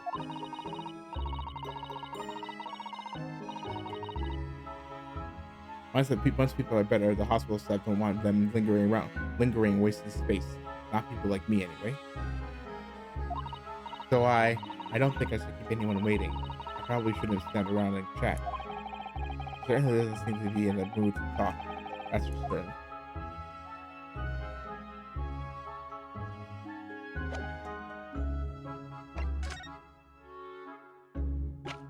Once people are better, the hospital staff don't want them lingering, wasting space. Not people like me, anyway. So I don't think I should keep anyone waiting. I probably shouldn't stand around and chat. Certainly doesn't seem to be in the mood to talk. That's for certain.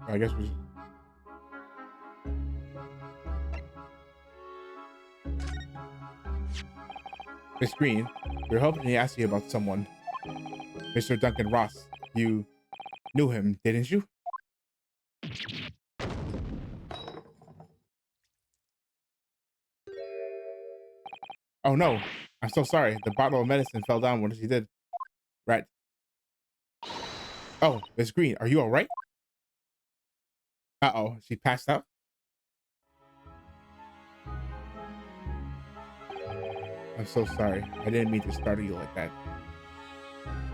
I guess we should. Miss Green, you're helping me ask you about someone. Mr. Duncan Ross. You knew him, didn't you? Oh no, I'm so sorry. The bottle of medicine fell down when she did. Right. Oh, Miss Green, are you all right? Uh-oh, she passed out? I'm so sorry. I didn't mean to startle you like that.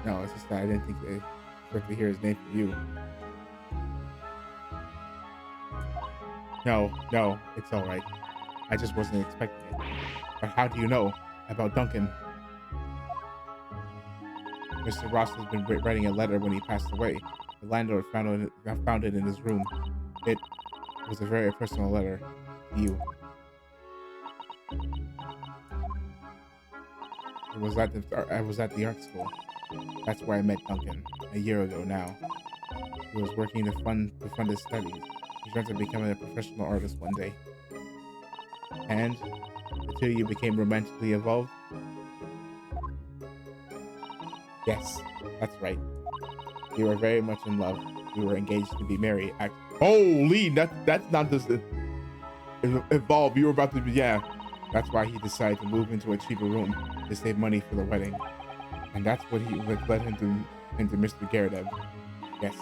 No, it's just that I didn't think they expect to hear his name from you. No, it's all right. I just wasn't expecting it. But how do you know about Duncan? Mr. Ross has been writing a letter when he passed away. The landlord found it in his room. It was a very personal letter to you. I was at the art school. That's where I met Duncan a year ago now. He was working to fund his studies. He dreamt of becoming a professional artist one day. And the two of you became romantically involved? Yes, that's right. You were very much in love. You were engaged to be married. Holy, that's not just evolve. You were about to be, yeah. That's why he decided to move into a cheaper room to save money for the wedding. And that's what led him into Mr. Garrett. Yes,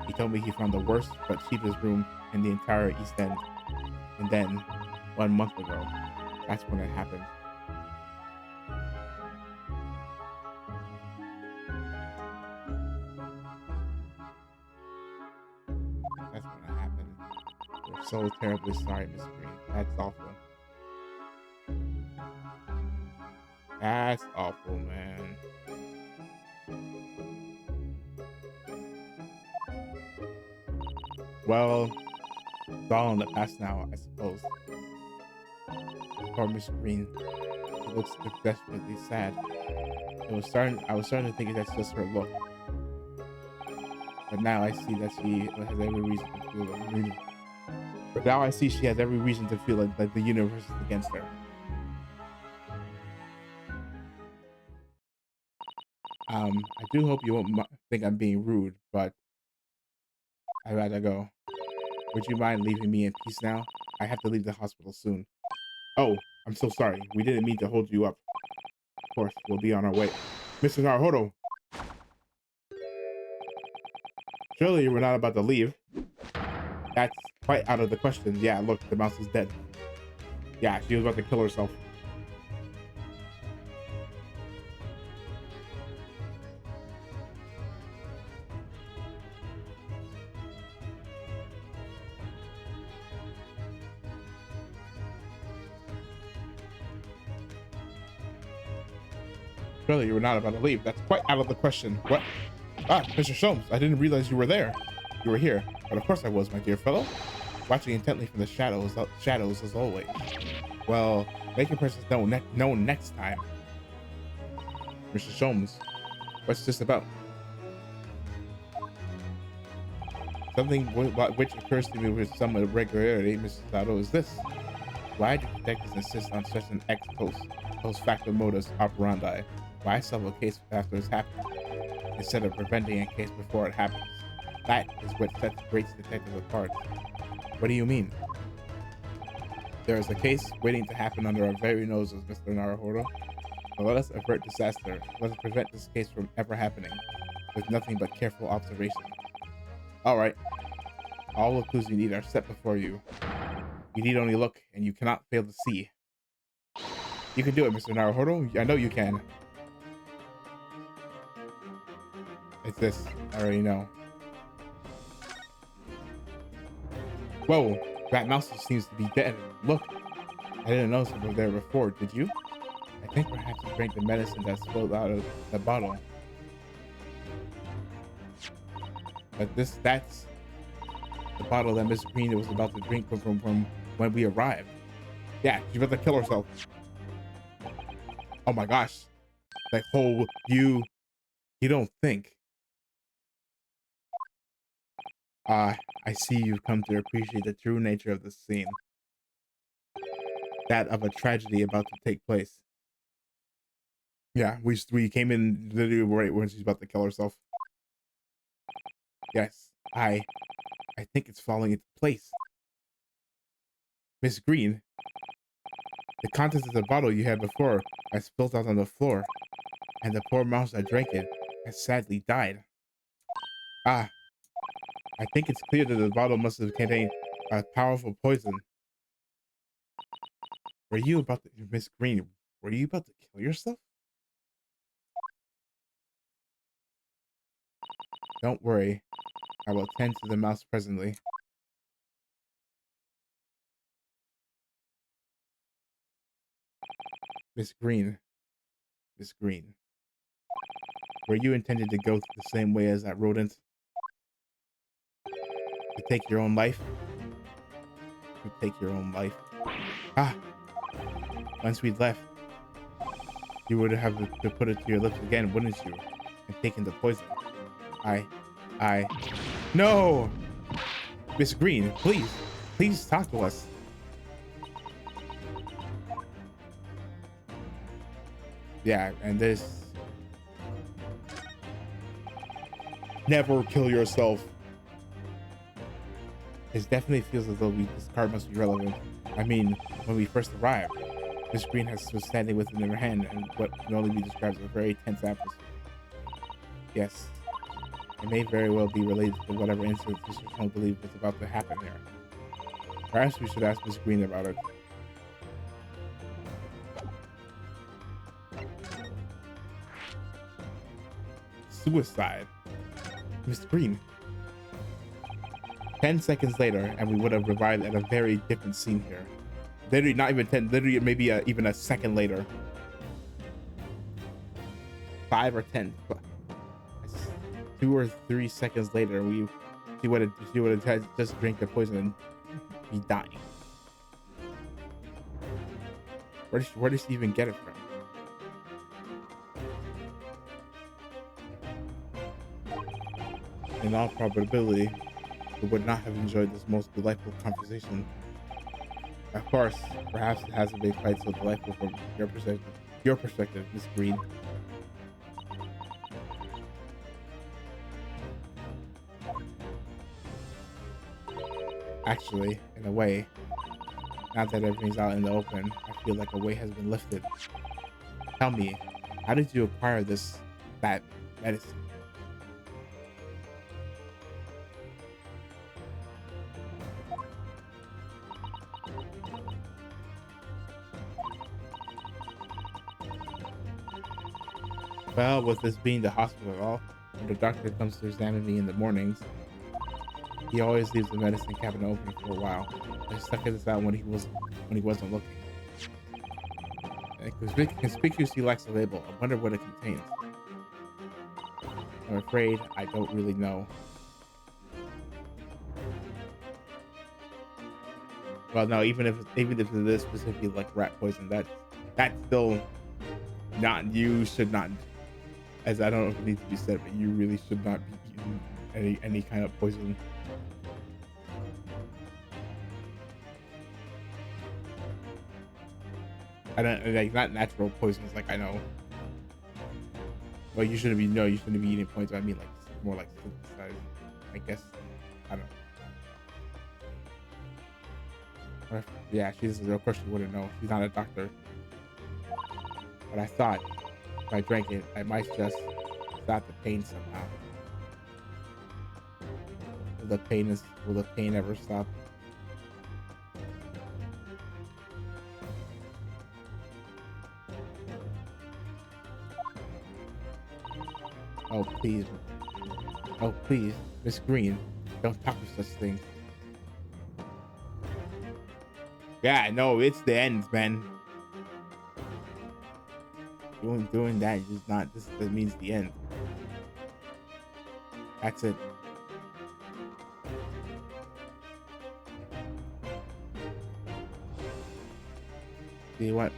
he told me he found the worst but cheapest room in the entire East End. And then, 1 month ago, that's when it happened. That's when it happened. We're so terribly sorry, Miss Green. That's awful. That's awful, man. Well, it's all in the past now, I suppose. Poor Miss Green. She looks desperately sad. I was starting to think that's just her look. But now I see that she has every reason to feel But now I see she has every reason to feel like the universe is against her. I do hope you won't think I'm being rude, but I gotta go. Would you mind leaving me in peace now? I have to leave the hospital soon. Oh, I'm so sorry. We didn't mean to hold you up. Of course, we'll be on our way. Mr. Naruhodo, surely you were not about to leave. That's quite out of the question. Yeah, look, the mouse is dead. Yeah, she was about to kill herself. Surely you were not about to leave. That's quite out of the question. What? Ah, Mr. Sholmes, I didn't realize you were there. You were here. But of course I was, my dear fellow. Watching intently from the shadows as always. Well, make your presence known next time. Mr. Sholmes, what's this about? Something which occurs to me with some irregularity, Mrs. Sato, is this. Why do detectives insist on such an post facto modus operandi? Why solve a case after it's happened, instead of preventing a case before it happens? That is what sets great detectives apart. What do you mean? There is a case waiting to happen under our very noses, Mr. Naruhodo. So let us avert disaster. Let us prevent this case from ever happening, with nothing but careful observation. All right. All the clues you need are set before you. You need only look, and you cannot fail to see. You can do it, Mr. Naruhodo. I know you can. It's this. I already know. Whoa, that mouse seems to be dead. Look, I didn't notice it was there before. Did you? I think perhaps he drank the medicine that spilled out of the bottle. But that's the bottle that Miss Green was about to drink from when we arrived. Yeah, she's about to kill herself. Oh my gosh. Like, oh, you don't think. I see you've come to appreciate the true nature of the scene. That of a tragedy about to take place. Yeah, we came in literally right when she's about to kill herself. Yes, I think it's falling into place. Miss Green, the contents of the bottle you had before has spilled out on the floor, and the poor mouse that drank it has sadly died. Ah, I think it's clear that the bottle must have contained a powerful poison. Were you about to, Miss Green, were you about to kill yourself? Don't worry, I will tend to the mouse presently. Miss Green, Miss Green, were you intended to go the same way as that rodent? To take your own life? To take your own life. Ah, once we left, You would have to put it to your lips again, wouldn't you? And taken the poison. I, I, no! Miss Green, please talk to us. Yeah, and this... Never kill yourself. It definitely feels as though this card must be relevant. I mean, when we first arrived, Miss Green was standing with it in her hand and what can only be described as a very tense atmosphere. Yes, it may very well be related to whatever incident Mr. Stone believes is about to happen here. Perhaps we should ask Miss Green about it. Suicide. Miss Green. 10 seconds later, and we would have arrived at a very different scene here. Literally, not even 10, literally maybe even a second later. 5 or 10. 2 or 3 seconds later, she would have just drank the poison and be dying. Where did she even get it from? In all probability, we would not have enjoyed this most delightful conversation. Of course, perhaps it hasn't been quite so delightful from your perspective, Miss Green. Actually, in a way, now that everything's out in the open, I feel like a weight has been lifted. Tell me, how did you acquire that medicine? Well, with this being the hospital at all, when the doctor comes to examine me in the mornings, he always leaves the medicine cabinet open for a while. I stuck this out when he wasn't looking. It conspicuously lacks a label. I wonder what it contains. I'm afraid I don't really know. Well, no, even if it is specifically like rat poison, that's still not. You should not. As I don't know if it needs to be said, but you really should not be eating any kind of poison. I don't like not natural poisons. Like I know. Well, you shouldn't be eating poison. I mean, like more like synthesized. I guess I don't know. Yeah, of course she wouldn't know. She's not a doctor. But I thought if I drank it, I might just stop the pain somehow. Will the pain ever stop? Oh please. Oh please, Miss Green, don't talk of such things. Yeah, no, it's the end, man. Doing that is not. That means the end. That's it. See what?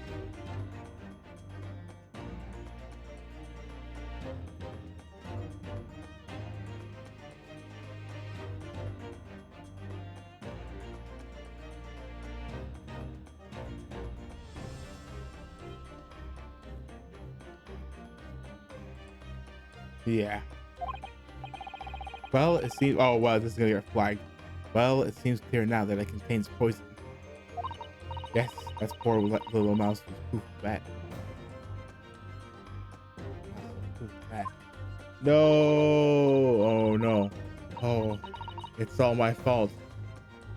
Yeah. Well, it seems. Oh, well, this is gonna get flagged. Well, it seems clear now that it contains poison. Yes, that's poor little mouse was poof fat. Poof fat. No! Oh no! Oh, it's all my fault.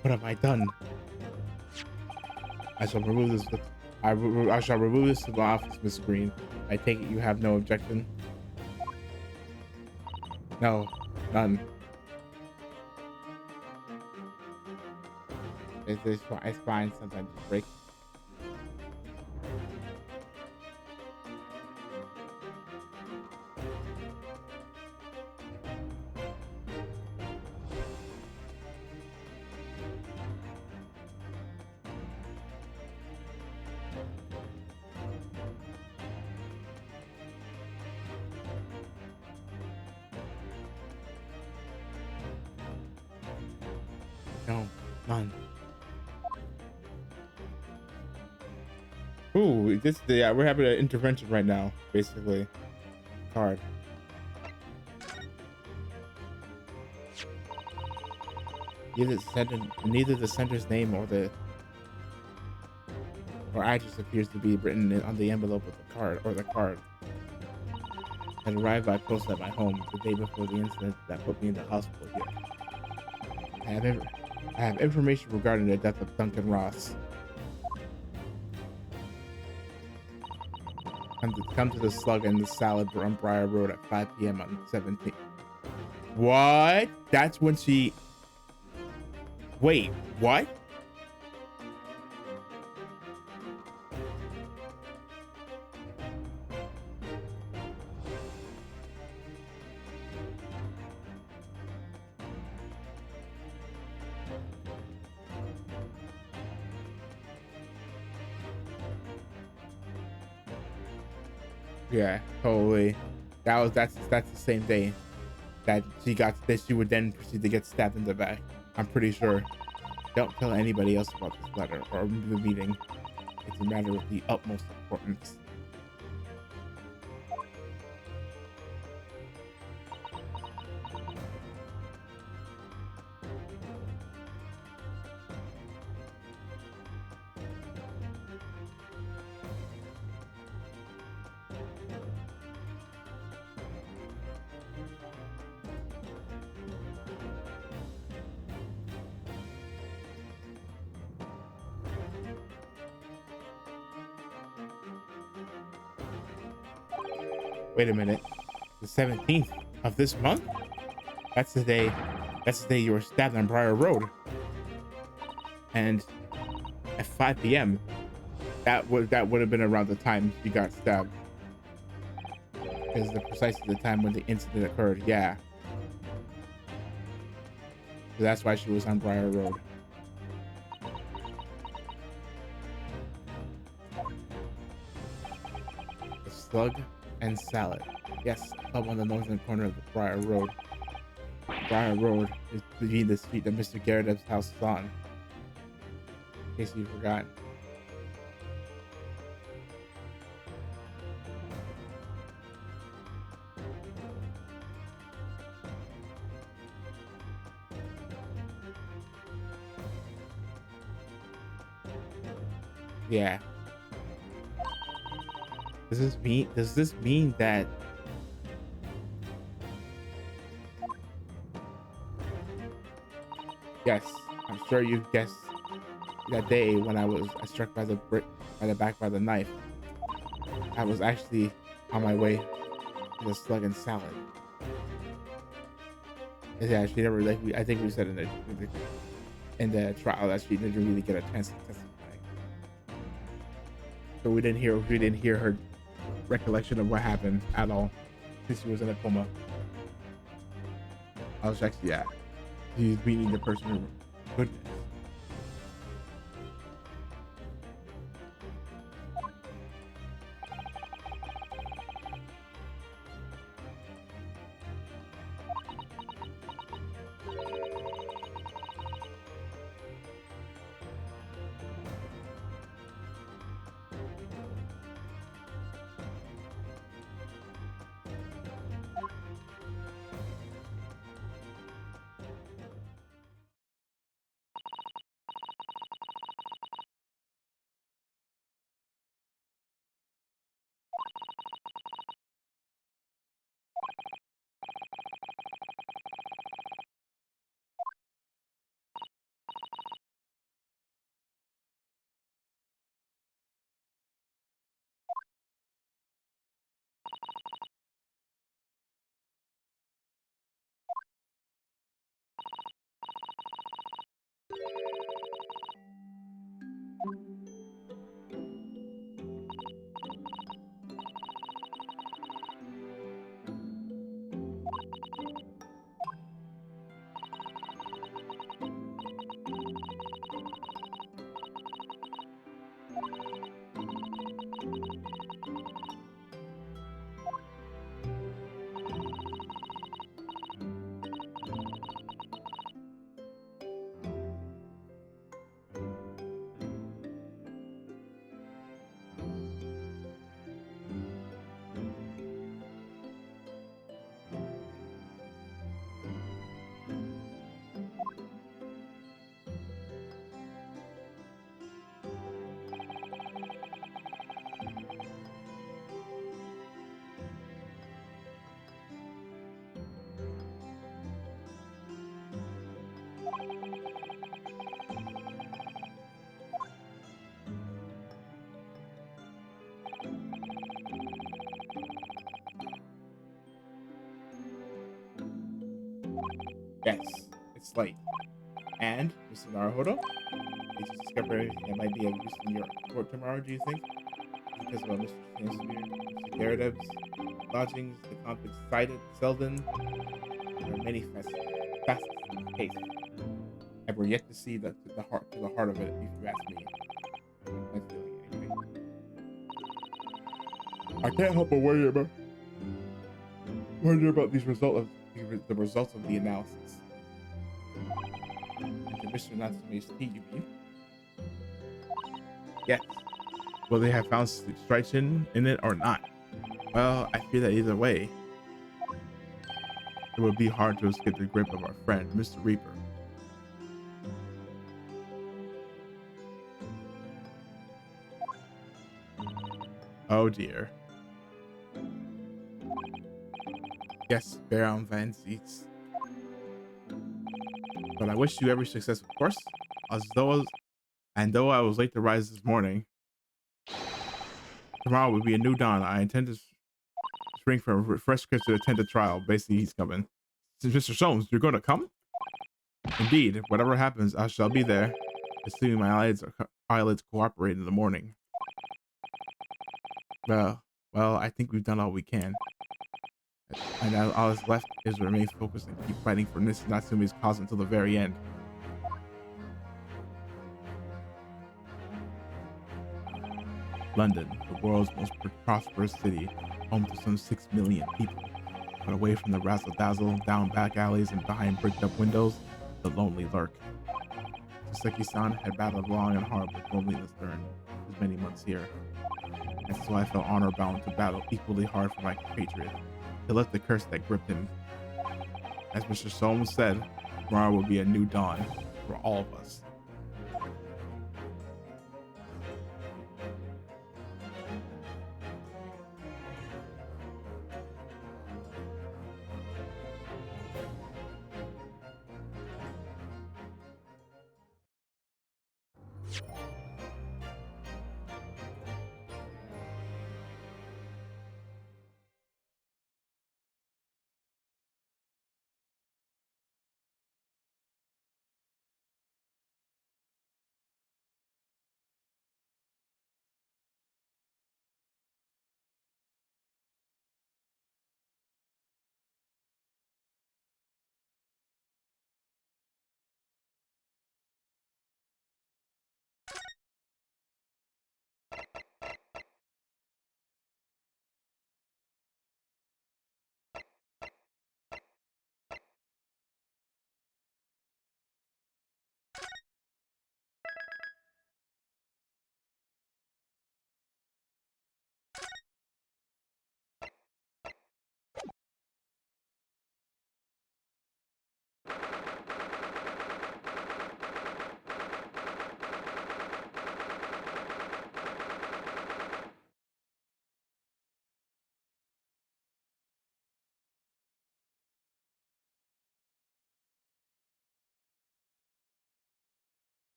What have I done? I shall remove this. I shall remove this from the office, Miss Green. I take it you have no objection. No, none. It's fine. Sometimes it breaks. No, none. Ooh, this yeah, we're having an intervention right now, basically. Card. Neither the sender's name or address appears to be written on the envelope of the card. Had arrived by post at my home the day before the incident that put me in the hospital here. I have ev- I have information regarding the death of Duncan Ross. Come to the Slug and the Salad on Briar Road at 5 p.m. on the 17th. What? That's when she. Wait, what? Yeah, totally. That's the same day that she would then proceed to get stabbed in the back. I'm pretty sure. Don't tell anybody else about this letter or the meeting. It's a matter of the utmost importance. Wait a minute. The 17th of this month? That's the day. That's the day you were stabbed on Briar Road. And at 5 p.m. That would have been around the time she got stabbed. Is the precisely the time when the incident occurred. Yeah. So that's why she was on Briar Road. The Slug and Salad. Yes, up on the northern corner of the Briar Road. Briar Road is the street that Mr. Garrett's house is on. In case you forgot. Yeah. Does this mean that yes, I'm sure you guessed that day when I was struck by the back by the knife. I was actually on my way to the Slug and Salad. Yeah, she never like I think we said in the trial that she didn't really get a chance to testify. So we didn't hear her recollection of what happened at all since she was in a coma. I was actually yeah. He's beating the person. Goodness. Yes, it's late. And, Mr. Naruhodo, did you discover anything that might be of use in your report tomorrow, do you think? Because of Mr. Chancellor, Mr. Daredev's lodgings, the conflict cited, Selden, there are many facets to the case. And we're yet to see the heart of it, if you ask me. My feeling, anyway. I can't help but wonder about the results of the analysis. And to Mr. Natsume's tea, you mean? Yes. Will they have found strychnine in it or not? Well, I fear that either way, it would be hard to escape the grip of our friend, Mr. Reaper. Oh dear. Yes, Baron Van Zieks. But I wish you every success, of course. Though I was late to rise this morning, tomorrow will be a new dawn. I intend to spring for a refreshed Chris to attend the trial. Basically, he's coming. Since Mr. Soames, you're going to come? Indeed, whatever happens, I shall be there. Assuming my eyelids cooperate in the morning. Well, I think we've done all we can. And now all that's left is to remain focused and keep fighting for Mr. Natsume's cause until the very end. London, the world's most prosperous city, home to some 6 million people. But away from the razzle-dazzle, down back alleys and behind bricked-up windows, the lonely lurk. Saseki-san had battled long and hard with loneliness during his many months here. And so I felt honor-bound to battle equally hard for my compatriot, to lift the curse that gripped him. As Mr. Soames said, tomorrow will be a new dawn for all of us.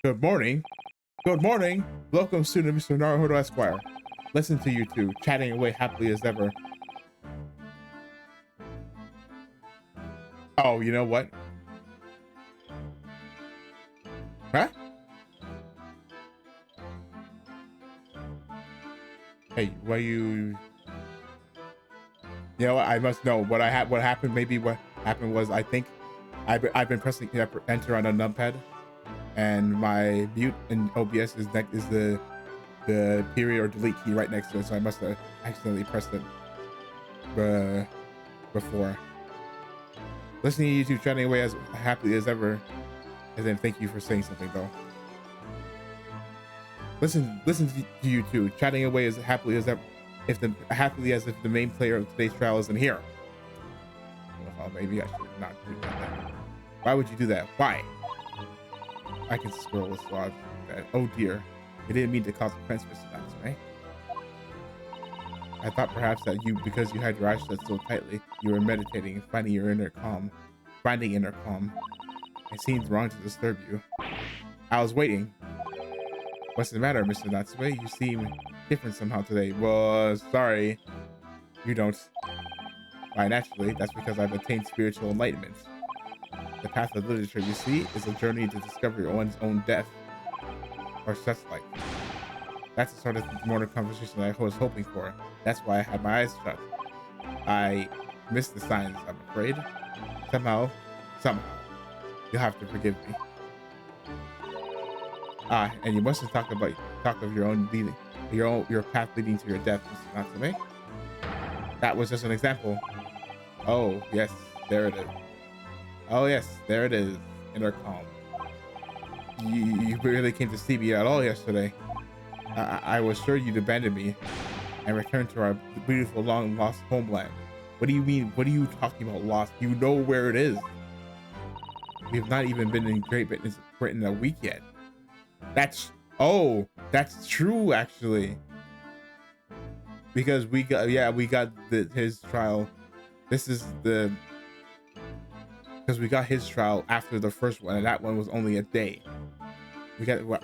Good morning. Good morning. Welcome, student Mr. Naruhodo Esquire. Listen to you two, chatting away happily as ever. Oh, you know what? Huh? Hey, what you... You know what? I must know what what happened. Maybe what happened was I think I've been pressing enter on a numpad, and my mute in OBS is the period or delete key right next to it. So I must have accidentally pressed it before. Listening to you two chatting away as happily as ever, and then thank you for saying something though. Listen to you two chatting away as happily as ever, if the main player of today's trial isn't here. Well, maybe I should not do that. Why would you do that? Why? I can scroll this log. Oh dear, you didn't mean to cause offense, Mr. Knox, right? I thought perhaps that because you had your eyes shut so tightly, you were meditating and finding inner calm. It seems wrong to disturb you. I was waiting. What's the matter, Mr. Natsume? You seem different somehow today. Well, sorry. You don't. Why, naturally, that's because I've attained spiritual enlightenment. The path of literature, you see, is a journey to discover one's own death. Or such like. That's the sort of morning conversation I was hoping for. That's why I had my eyes shut. I missed the signs, I'm afraid. Somehow. You'll have to forgive me. Ah, and you mustn't talk of your own leading, your path leading to your death, Mr. Natsume. That was just an example. Oh yes, there it is. Oh yes, there it is. Inner calm. You barely came to see me at all yesterday. I was sure you'd abandon me and return to our beautiful long lost homeland. What do you mean? What are you talking about lost? You know where it is. We've not even been in Great Britain a week yet. That's true actually. Because we got his trial. This is because we got his trial after the first one, and that one was only a day.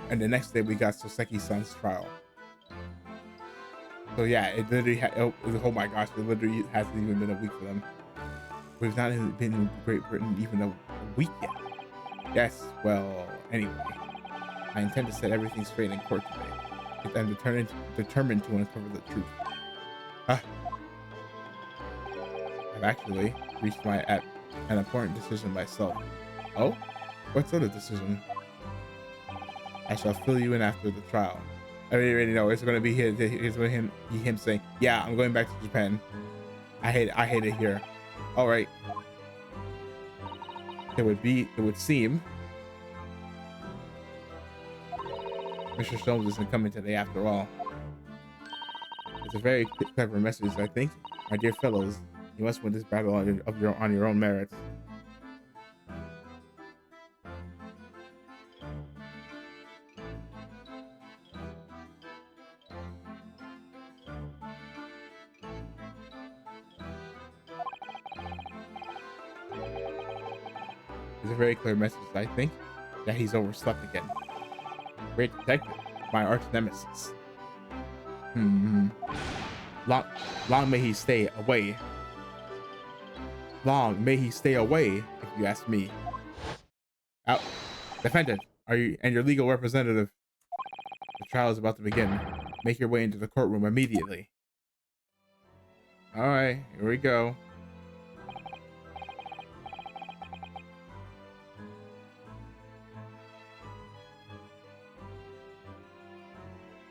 And the next day we got Soseki-san's trial. So yeah, it literally oh my gosh, it literally hasn't even been a week for them. We've not even been in Great Britain even a week yet. Yes, well, anyway, I intend to set everything straight in court today. I'm determined to uncover the truth. I've actually reached an important decision myself. Oh? What sort of decision? I shall fill you in after the trial. I already know it's gonna be him saying, "Yeah, I'm going back to Japan. I hate it here." All right. It would seem Mr. Sholmes isn't coming today after all. It's a very clever message, I think. My dear fellows, you must win this battle on your own merits. It's a very clear message, I think, that he's overslept again. Great detective, my arch nemesis. Long may he stay away. Long may he stay away, if you ask me. Out, defendant, and your legal representative? The trial is about to begin. Make your way into the courtroom immediately. All right, here we go.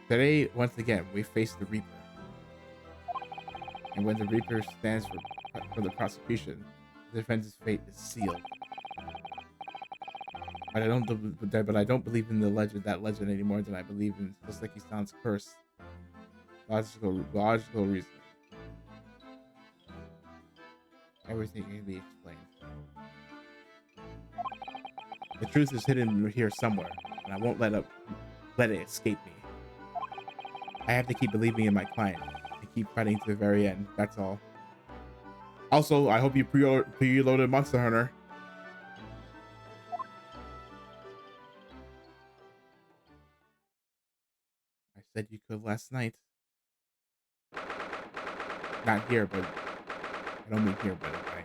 Today, once again, we face the Reaper. And when the Reaper stands for the prosecution, the defense's fate is sealed. But I don't believe in that legend any more than I believe in Soseki-san's curse. Logical reason. Everything can be explained. The truth is hidden here somewhere, and I won't let it escape me. I have to keep believing in my client and keep fighting to the very end. That's all. Also, I hope you preloaded Monster Hunter. said you could last night. Not here, but I don't mean here, but I.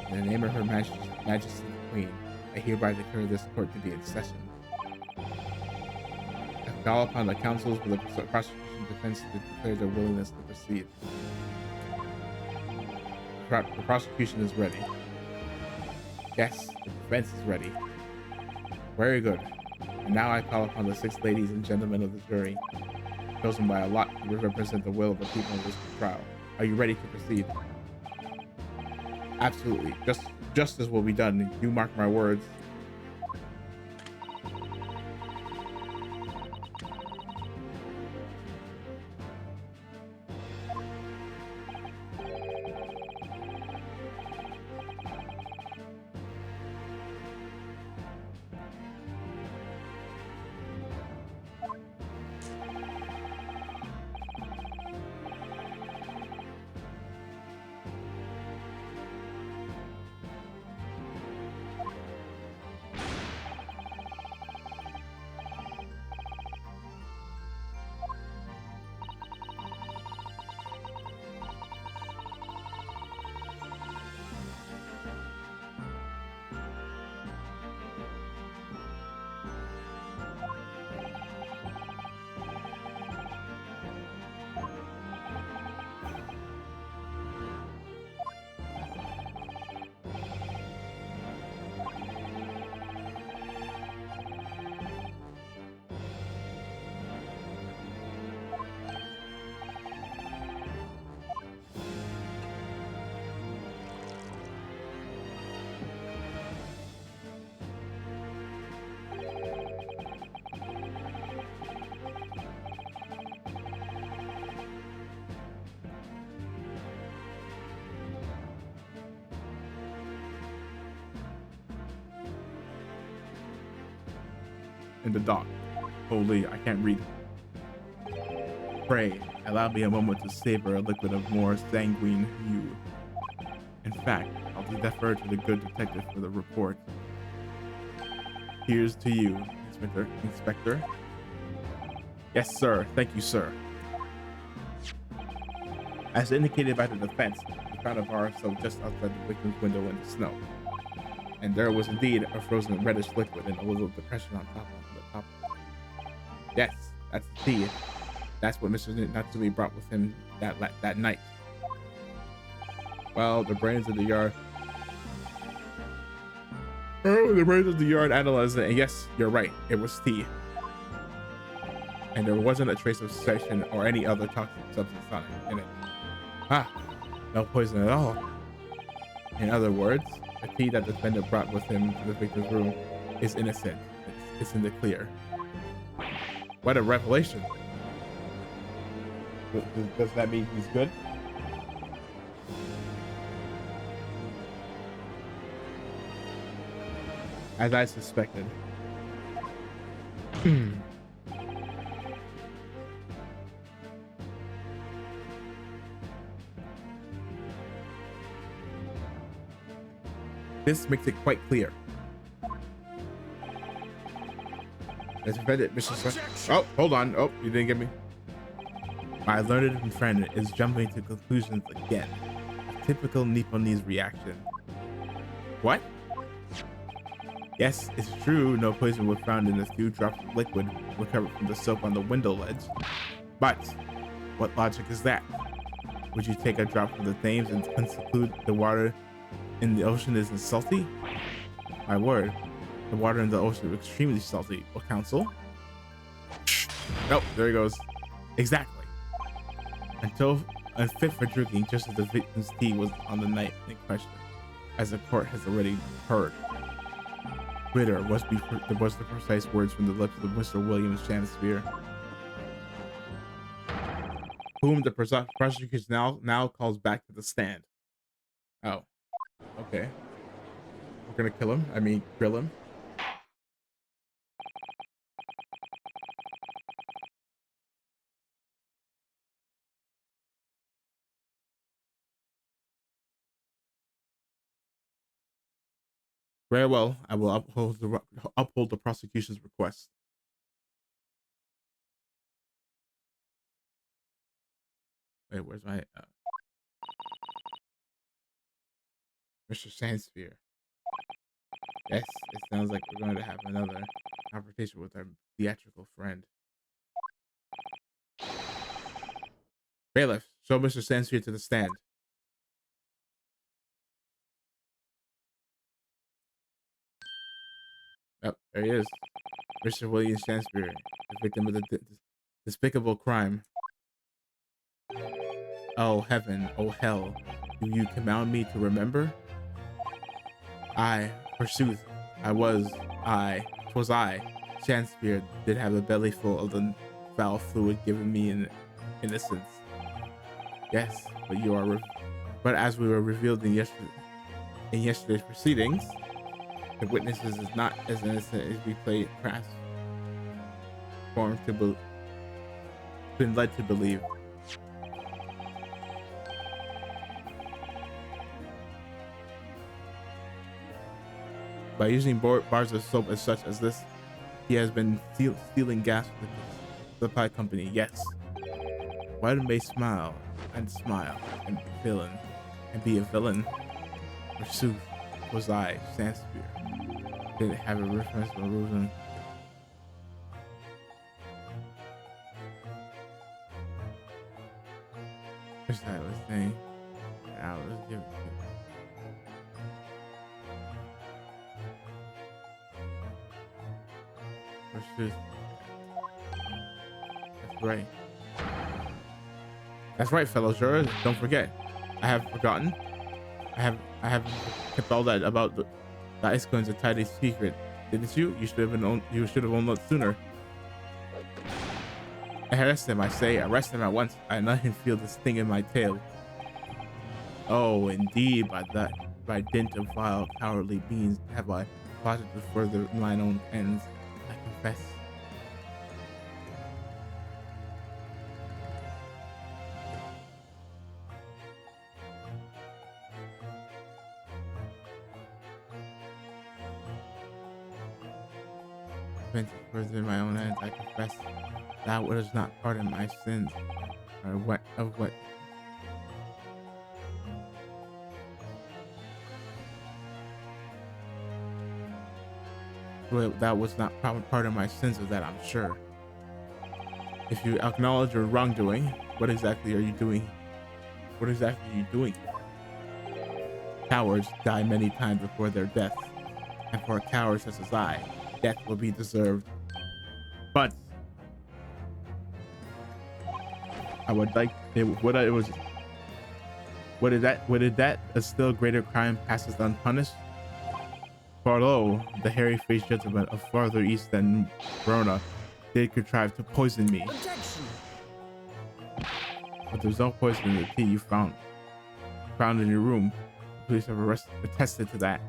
In the name of Her Majesty the Queen, I hereby declare this court to be in session. I call upon the counsels for the prosecution defense to declare their willingness to proceed. The prosecution is ready. Yes, the defense is ready. Very good. And now I call upon the 6 ladies and gentlemen of the jury, chosen by a lot to represent the will of the people in this trial. Are you ready to proceed? Absolutely. Justice will be done. You mark my words. In the dock. Holy, I can't read. Pray, allow me a moment to savor a liquid of more sanguine hue. In fact, I'll defer to the good detective for the report. Here's to you, Inspector. Yes, sir. Thank you, sir. As indicated by the defense, we found a bar so just outside the victim's window in the snow. And there was indeed a frozen reddish liquid and a little depression on top of it. Yes, that's the tea. That's what Mr. Natsumi brought with him that night. Well, the brains of the yard. Oh, the brains of the yard analyzed it, and yes, you're right. It was tea. And there wasn't a trace of suspicion or any other toxic substance on it in it. Ah, no poison at all. In other words, the tea that the defendant brought with him to the victim's room is innocent. It's in the clear. What a revelation. Does that mean he's good? As I suspected. This makes it quite clear. Let's defend it, Mr. Oh, hold on. Oh, you didn't get me. My learned friend is jumping to conclusions again. A typical Nipponese reaction. What? Yes, it's true. No poison was found in the few drops of liquid recovered from the soap on the window ledge. But what logic is that? Would you take a drop from the Thames and conclude the water in the ocean isn't salty? My word, the water in the ocean is extremely salty. What counsel? Nope, there he goes. Exactly. Until unfit for drinking, just as the victim's tea was on the night in question, as the court has already heard. Bitter was the precise words from the lips of Mr. William Shakespeare, whom the prosecution now calls back to the stand. Oh, okay. We're gonna kill him. I mean, grill him. Very well. I will uphold the prosecution's request. Wait, where's my Mr. Sandsphere? Yes, it sounds like we're going to have another confrontation with our theatrical friend. Bailiff, show Mr. Sandsphere to the stand. Oh, there he is. Mr. William Sandsphere, the victim of the despicable crime. Oh heaven, oh hell, do you command me to remember? I, forsooth, twas I, Shakespeare, did have a belly full of the foul fluid given me in innocence. Yes, but as we were revealed in yesterday's proceedings, the witnesses is not as innocent as we played crass form been led to believe. By using bars of soap as such as this, he has been stealing gas with the supply company. Yes. One may smile and be a villain. Forsooth, was I, Shakespeare, didn't have a reference to Rosen. What's that was saying? I was giving Forsooth. That's right. That's right, fellow jurors. Don't forget. I have forgotten. I have kept all that about the ice cones a tidy secret, didn't you? You should have known that sooner. Arrest him, I say. Arrest him at once. I let him feel the sting in my tail. Oh, indeed, by dint of vile, cowardly means have I plotted to further mine own ends. I confess. Further my own ends, I confess that was not part of my sins, or what that was not part of my sins. Of that, I'm sure. If you acknowledge your wrongdoing, what exactly are you doing? What exactly are you doing? Cowards die many times before their death, and for a coward such as I, death will be deserved. But I would like what did that a still greater crime passes unpunished? For lo, the hairy-faced gentleman of farther east than Verona did contrive to poison me. Objection. But there's no poison in the tea you found in your room. The police have attested to that.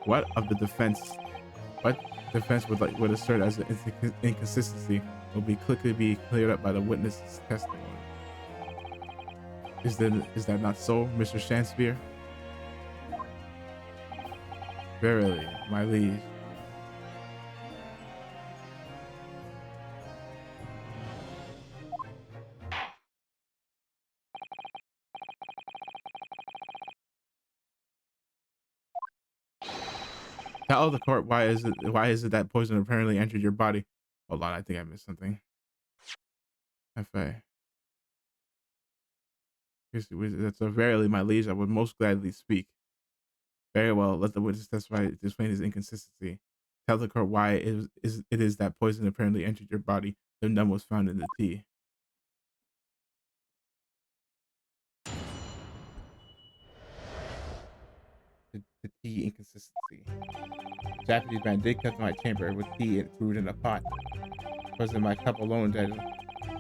What of the defense? What defense would assert as an inconsistency will be quickly cleared up by the witness's testimony. Is that not so, Mr. Shakespeare? Verily, my liege. Tell the court why is it that poison apparently entered your body? Hold on, I think I missed something. F.A. That's a verily, my liege, I would most gladly speak. Very well, let the witness testify to explain his inconsistency. Tell the court why it is that poison apparently entered your body, though none was found in the tea. The tea inconsistency. Japanese man did come to my chamber with tea and food in a pot. It wasn't my cup alone that.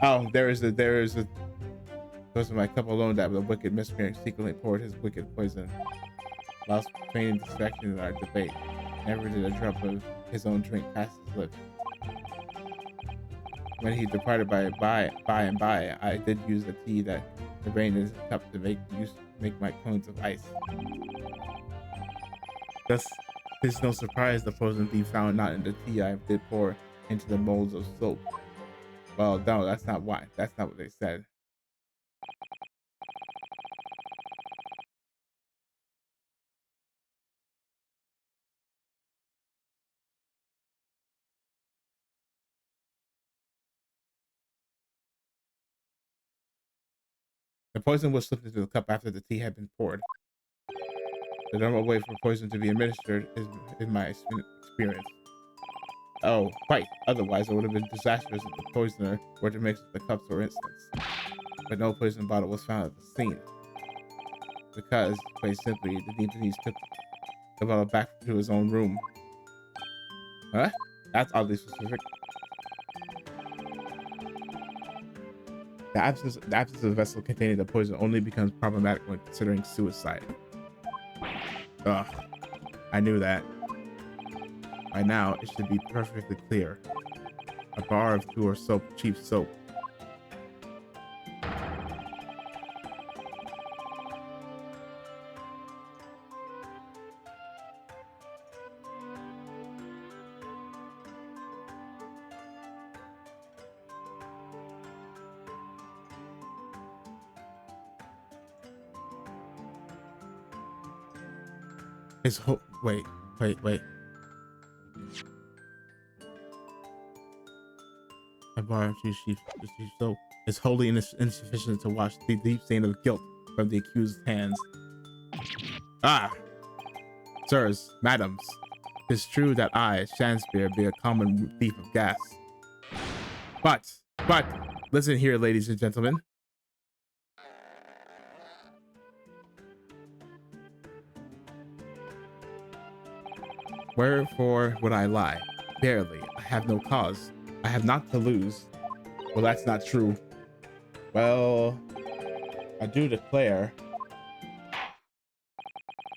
Oh, there is a. It wasn't my cup alone that the wicked miscreant secretly poured his wicked poison. Whilst feigning distraction in our debate, never did a drop of his own drink pass his lips. When he departed by and by, I did use the tea that the rain in his cup to make my cones of ice. Thus, it is no surprise the poison be found not in the tea I did pour into the molds of soap. Well, no, that's not why. That's not what they said. The poison was slipped into the cup after the tea had been poured. The normal way for poison to be administered is, in my experience. Oh, quite. Otherwise, it would have been disastrous if the poisoner were to mix with the cups, for instance. But no poison bottle was found at the scene. Because, quite simply, the Japanese took the bottle back to his own room. Huh? That's oddly specific. The absence of a vessel containing the poison only becomes problematic when considering suicide. Ugh. I knew that. By now, it should be perfectly clear. A bar of pure soap, cheap soap. His whole wait. A bar of cheap soap is wholly insufficient to wash the deep stain of guilt from the accused's hands. Ah, sirs, madams, 'tis true that I, Shakespeare, be a common thief of gas. But, listen here, ladies and gentlemen. Wherefore would I lie? Barely. I have no cause. I have not to lose. Well, that's not true. Well, I do declare.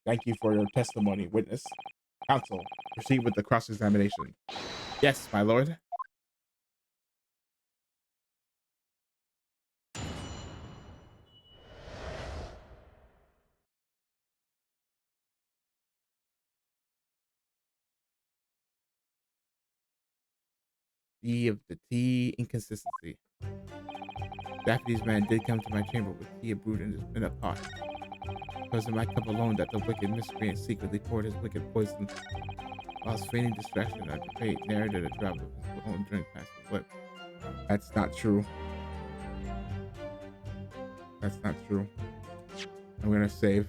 Thank you for your testimony, witness. Counsel, proceed with the cross-examination. Yes, my lord. E of the tea inconsistency. Japanese man did come to my chamber with tea brewed in a pot. It was in my cup alone that the wicked miscreant secretly poured his wicked poison. Whilst feigning distraction, I narrated a drop of his own drink past his lip. That's not true. That's not true. I'm gonna save.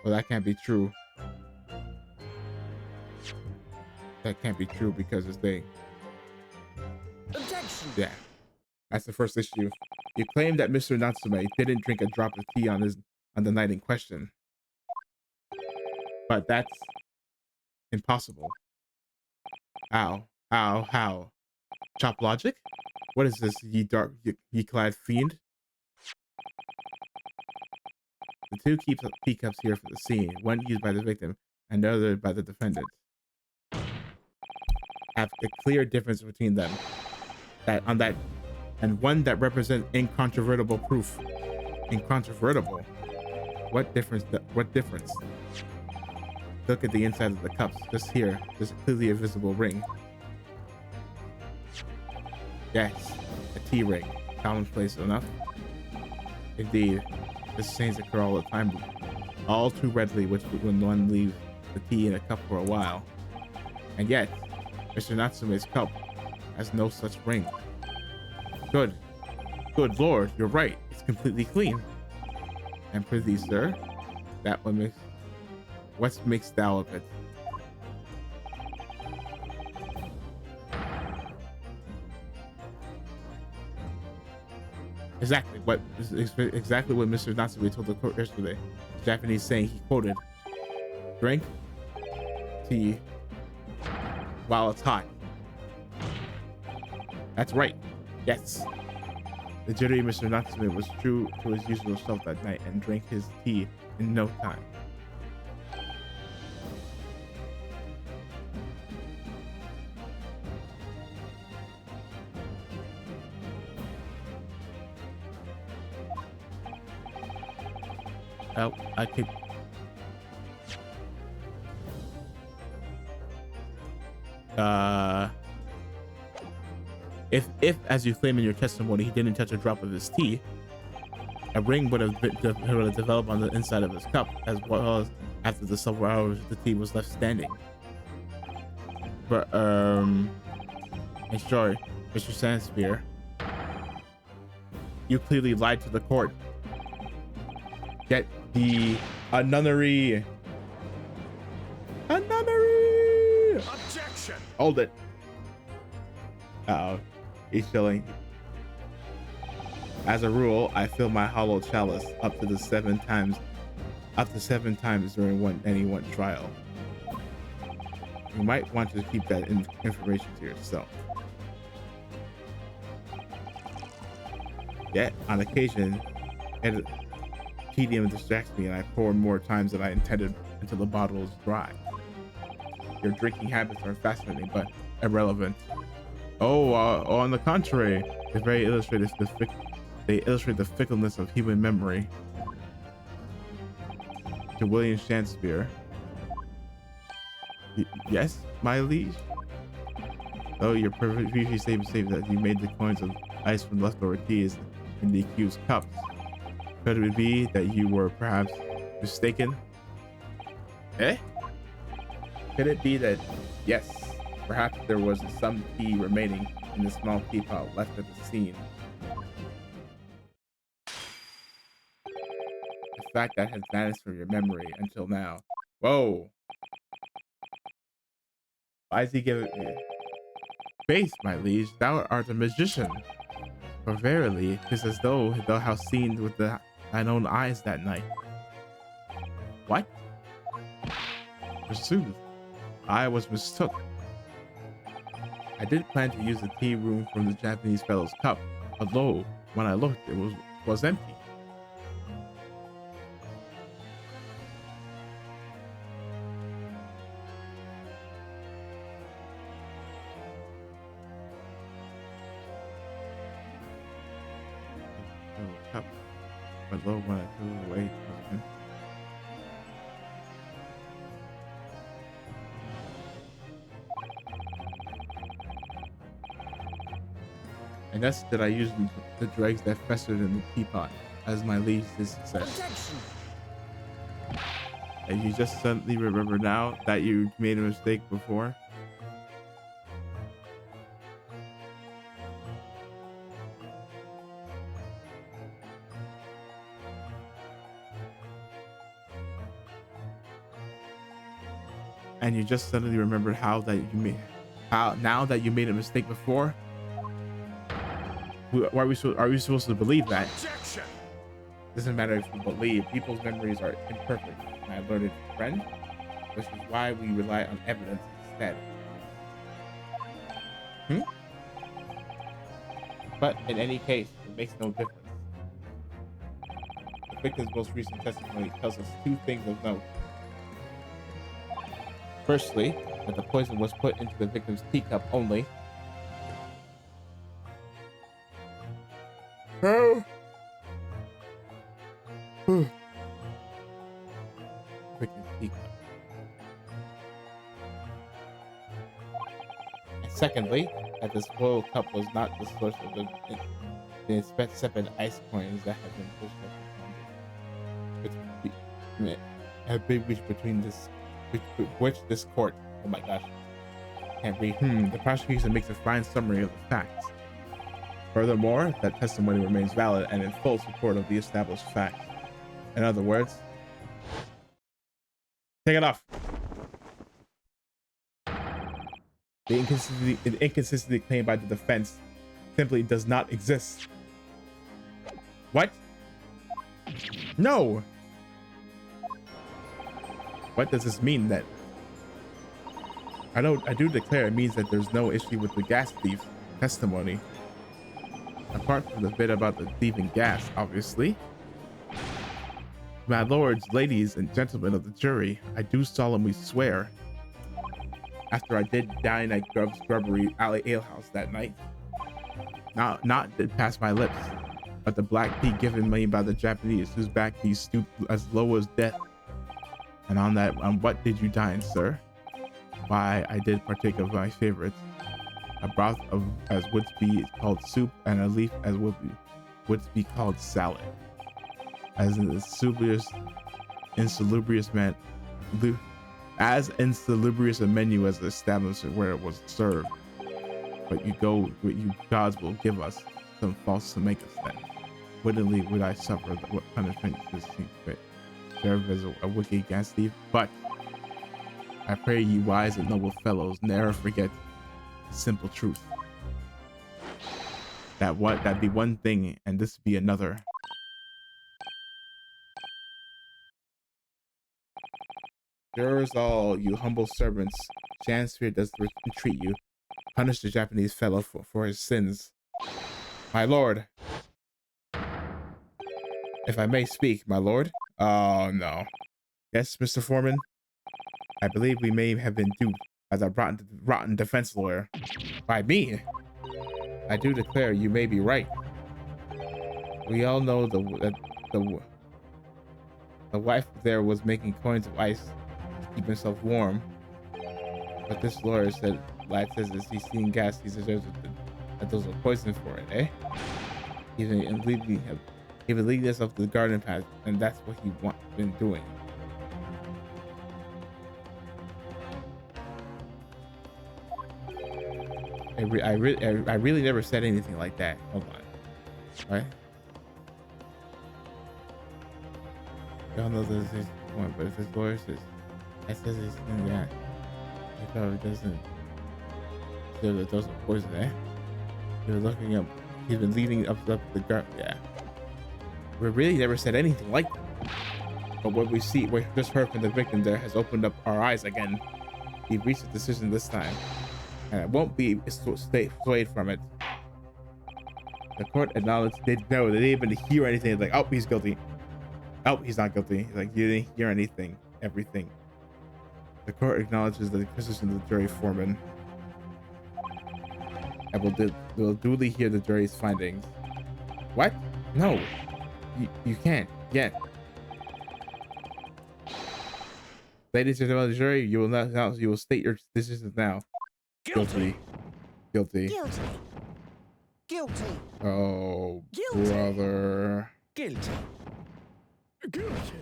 Well, that can't be true. That can't be true because it's they. Objection. Yeah, that's the first issue. You claim that Mr. Natsume didn't drink a drop of tea on the night in question, but that's impossible. How? Chop logic? What is this, ye clad fiend? The two teacups here for the scene, one used by the victim and the other by the defendant, have a clear difference between them. And one that represents incontrovertible proof. Incontrovertible? What difference? Look at the inside of the cups. Just here, there's clearly a visible ring. Yes, a tea ring. Commonplace enough. Indeed, this stains occur all the time, all too readily when one leaves the tea in a cup for a while. And yet, Mr. Natsume's cup has no such ring. Good lord, you're right. It's completely clean. And prithee, sir, that one makes. What makes thou of it? Exactly what Mr. Natsume told the court yesterday. The Japanese saying he quoted, "Drink tea while it's hot." That's right. Yes. The jittery Mr. Natsume was true to his usual self that night and drank his tea in no time. I could. If, as you claim in your testimony, he didn't touch a drop of his tea, a ring would have developed on the inside of his cup, as well as after the several hours the tea was left standing. But I'm sorry, Mr. Sandspear, you clearly lied to the court. Get the a nunnery. Objection. Hold it. Uh-oh, he's chilling. As a rule, I fill my hollow chalice up to 7 times during any one trial. You might want to keep that information to yourself. Yet, on occasion, tedium distracts me and I pour more times than I intended until the bottle is dry. Your drinking habits are fascinating but irrelevant. On the contrary, they illustrate the fickleness of human memory. To William Shakespeare. Yes, my liege? Oh, your previously statement that you made the coins of ice from leftover teas in the accused cups. Could it be that you were perhaps mistaken? Eh? Could it be that, yes, perhaps there was some tea remaining in the small teapot left at the scene? The fact that has vanished from your memory until now. Whoa! Why is he giving me? Face, my liege, thou art a magician. For verily, 'tis as though thou hast seen with thine own eyes that night. What? Forsooth, I was mistook. I did plan to use the tea room from the Japanese fellow's cup, although when I looked, it was empty. Cup, although when I threw it away, it was empty. And thus did I use the dregs that festered in the teapot, as my liege did success. And you just suddenly remember now that you made a mistake before? And you just suddenly remembered now that you made a mistake before? Are we supposed to believe that? Objection. Doesn't matter if you believe. People's memories are imperfect, my learned friend, which is why we rely on evidence instead. But in any case, it makes no difference. The victim's most recent testimony tells us 2 things of note. Firstly, that the poison was put into the victim's teacup only. Victim's teacup. And secondly, that the spoiled cup was not the source of the insipid ice coins that had been pushed up a big breach between this court. Oh my gosh. Can't read. The prosecution makes a fine summary of the facts. Furthermore, that testimony remains valid and in full support of the established facts. In other words, take it off. The inconsistency claimed by the defense simply does not exist. What? No. What does this mean then? I do declare it means that there's no issue with the gas thief testimony. Apart from the bit about the thieving gas, obviously. My lords, ladies, and gentlemen of the jury, I do solemnly swear, after I did dine at Grubbery Alley Alehouse that night, not did pass my lips, but the black tea given me by the Japanese, whose back he stooped as low as death. And on what did you dine, sir? Why, I did partake of my favorites, a broth of as would be called soup, and a leaf as would be called salad. As in the insalubrious man, as insalubrious a menu as the establishment where it was served. But you gods will give us some faults to make us then. Willingly would I suffer what punishment this seems fit. Serve as a wicked gas thief, but I pray ye wise and noble fellows never forget the simple truth. That be one thing and this be another. Yours all, you humble servants, Chancellor does entreat you. Punish the Japanese fellow for his sins. My lord. If I may speak, my lord. Oh no. Yes, Mr. Foreman. I believe we may have been duped by the rotten defense lawyer. By me? I do declare you may be right. We all know the wife there was making coins of ice to keep himself warm. But this lawyer said, lad says as he's seen gas, he deserves that those are poison for it, eh? Even leading us up to the garden path, and that's what he been doing. I really never said anything like that. Hold on. Right? Y'all know this is one, but if his lawyer says it's in that, he probably doesn't say that those are poison, eh? You're looking up. He's been leading up the garden. Yeah. We really never said anything like that. But what we just heard from the victim there has opened up our eyes again. He reached a decision this time, and it won't be swayed from it. The court acknowledged they didn't even hear anything. It's like, oh, he's guilty. Oh, he's not guilty. He's like, you didn't hear anything. Everything. The court acknowledges the position of the jury foreman. And will duly hear the jury's findings. What? No. You can't yet. Ladies and gentlemen of the jury, you will state your decisions now. Guilty. Guilty. Guilty. Guilty. Oh, Guilty. brother. Guilty. Guilty.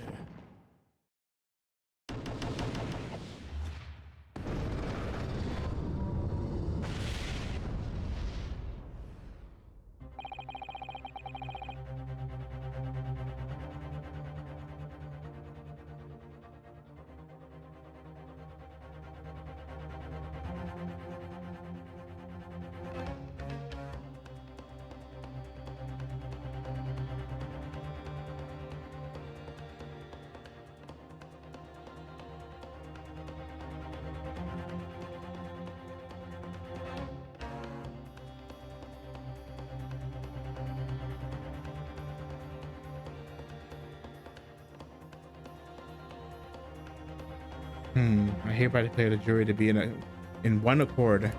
I hereby declare the jury to be in one accord.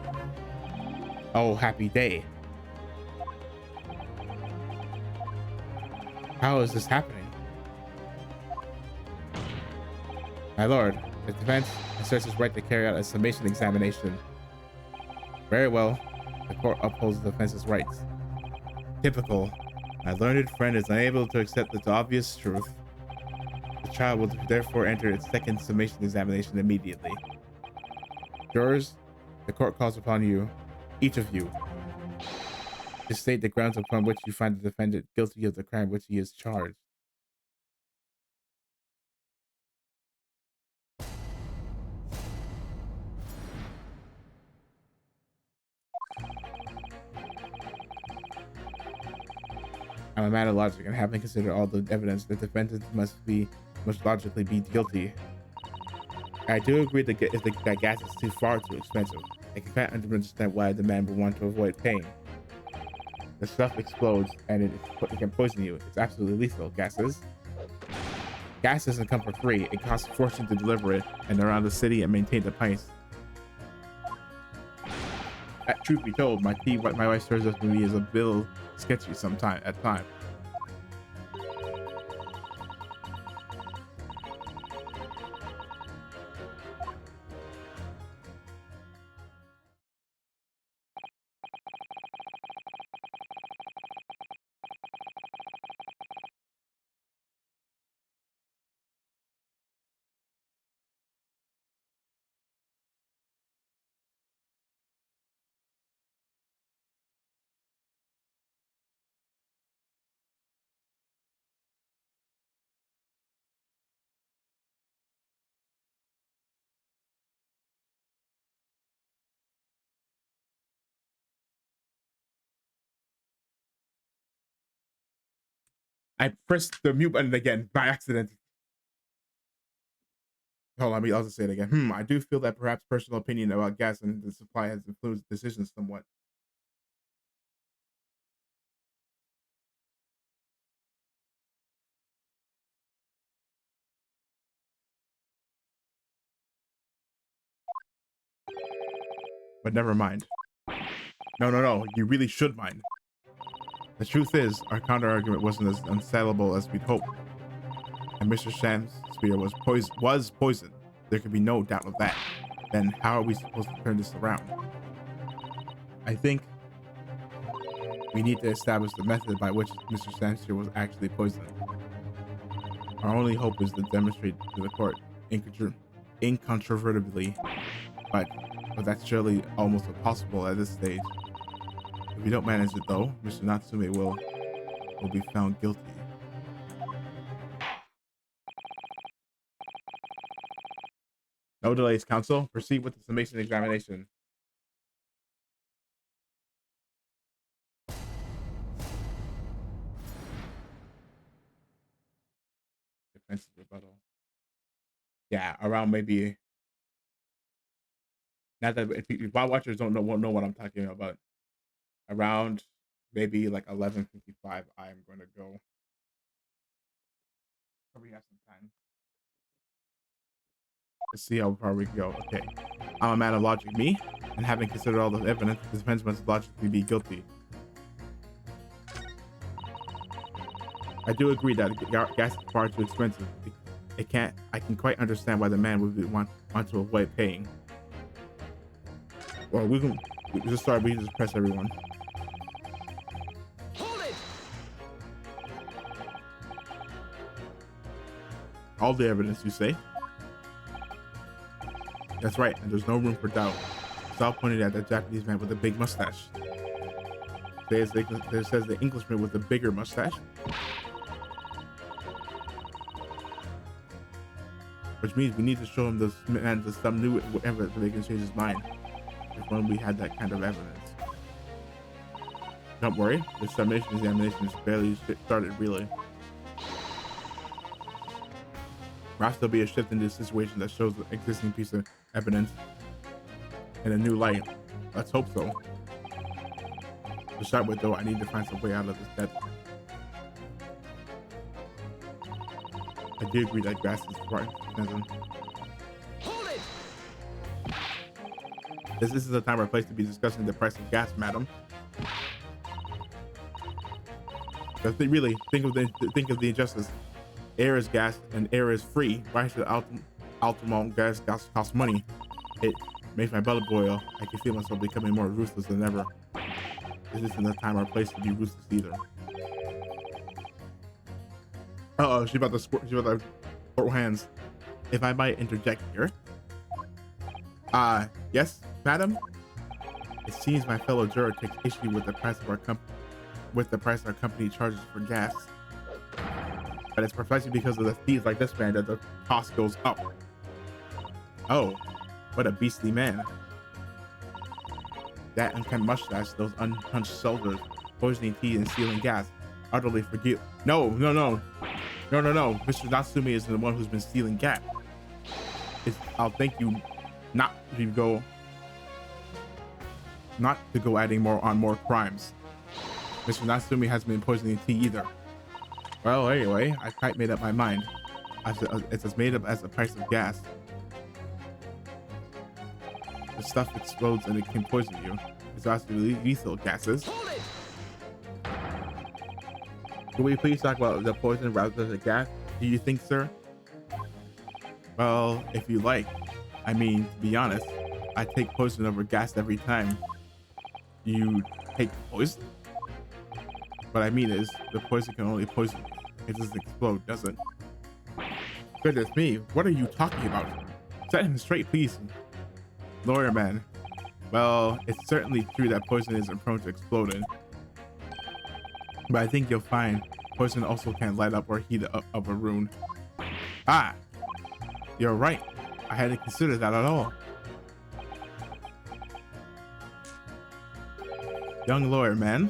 Oh, happy day. How is this happening? My lord, the defense asserts its right to carry out a summation examination. Very well. The court upholds the defense's rights. Typical. My learned friend is unable to accept this obvious truth. The trial will therefore enter its second summation examination immediately. Jurors, the court calls upon you, each of you, to state the grounds upon which you find the defendant guilty of the crime which he is charged. I'm a man of logic, and having considered all the evidence, the defendant must logically be guilty. I do agree that that gas is too expensive. I can't understand why the man would want to avoid paying. The stuff explodes and it can poison you. It's absolutely lethal. Gas doesn't come for free. It costs a fortune to deliver it and around the city and maintain the price. Truth be told, my wife serves us to me as a bill sketchy at times. I pressed the mute button again by accident. Hold on, I'll just say it again. I do feel that perhaps personal opinion about gas and the supply has influenced decisions somewhat. But never mind. No. You really should mind. The truth is, our counter argument wasn't as unsalable as we'd hoped. And Mr. Shakespeare was poisoned. There could be no doubt of that. Then how are we supposed to turn this around? I think we need to establish the method by which Mr. Shakespeare was actually poisoned. Our only hope is to demonstrate to the court incontrovertibly, but that's surely almost impossible at this stage. If we don't manage it though, Mr. Natsume will be found guilty. No delays, counsel. Proceed with the summation examination. Defensive rebuttal. Yeah, around maybe. Not that if watchers don't know what I'm talking about. Around maybe like 11:55, I'm gonna go. Probably have some time. Let's see how far we can go. Okay, I'm a man of logic, me, and having considered all the evidence, the defense must logically be guilty. I do agree that gas is far too expensive. I can quite understand why the man would want to avoid paying. Well, we can just start. We can just press everyone. All the evidence, you say? That's right, and there's no room for doubt. Sal pointed at the Japanese man with the big mustache. There says the Englishman with the bigger mustache. Which means we need to show him this man some new evidence so they can change his mind. If when we had that kind of evidence. Don't worry, the summation examination is barely started, really. Perhaps there'll be a shift in this situation that shows the existing piece of evidence in a new light. Let's hope so. To start with, though, I need to find some way out of this debt. I do agree that gas is right. This is the time or place to be discussing the price of gas, madam. But really, think of the injustice. Air is gas and air is free. Why should Altamont gas cost money? It makes my blood boil. I can feel myself becoming more ruthless than ever. This isn't the time or place to be ruthless either. Uh-oh, she's about to throw hands. If I might interject here. Yes, madam? It seems my fellow juror takes issue with the price of our company charges for gas. But it's precisely because of the thieves like this man that the cost goes up. Oh, what a beastly man. That unkempt mustache, those unpunched shoulders, poisoning tea and stealing gas. Utterly forget. No. Mr. Natsume is the one who's been stealing gas. I'll thank you not to go adding more crimes. Mr. Natsume hasn't been poisoning tea either. Well, anyway, I quite made up my mind. It's as made up as the price of gas. The stuff explodes and it can poison you. It's absolutely lethal gases. Can we please talk about the poison rather than the gas? Do you think, sir? Well, if you like. I mean, to be honest, I take poison over gas every time. You take poison? What I mean is, the poison can only poison you. It doesn't explode, does it? Goodness me, what are you talking about? Set him straight, please. Lawyer man. Well, it's certainly true that poison isn't prone to exploding. But I think you'll find poison also can't light up or heat up a room. Ah! You're right. I hadn't considered that at all. Young lawyer man.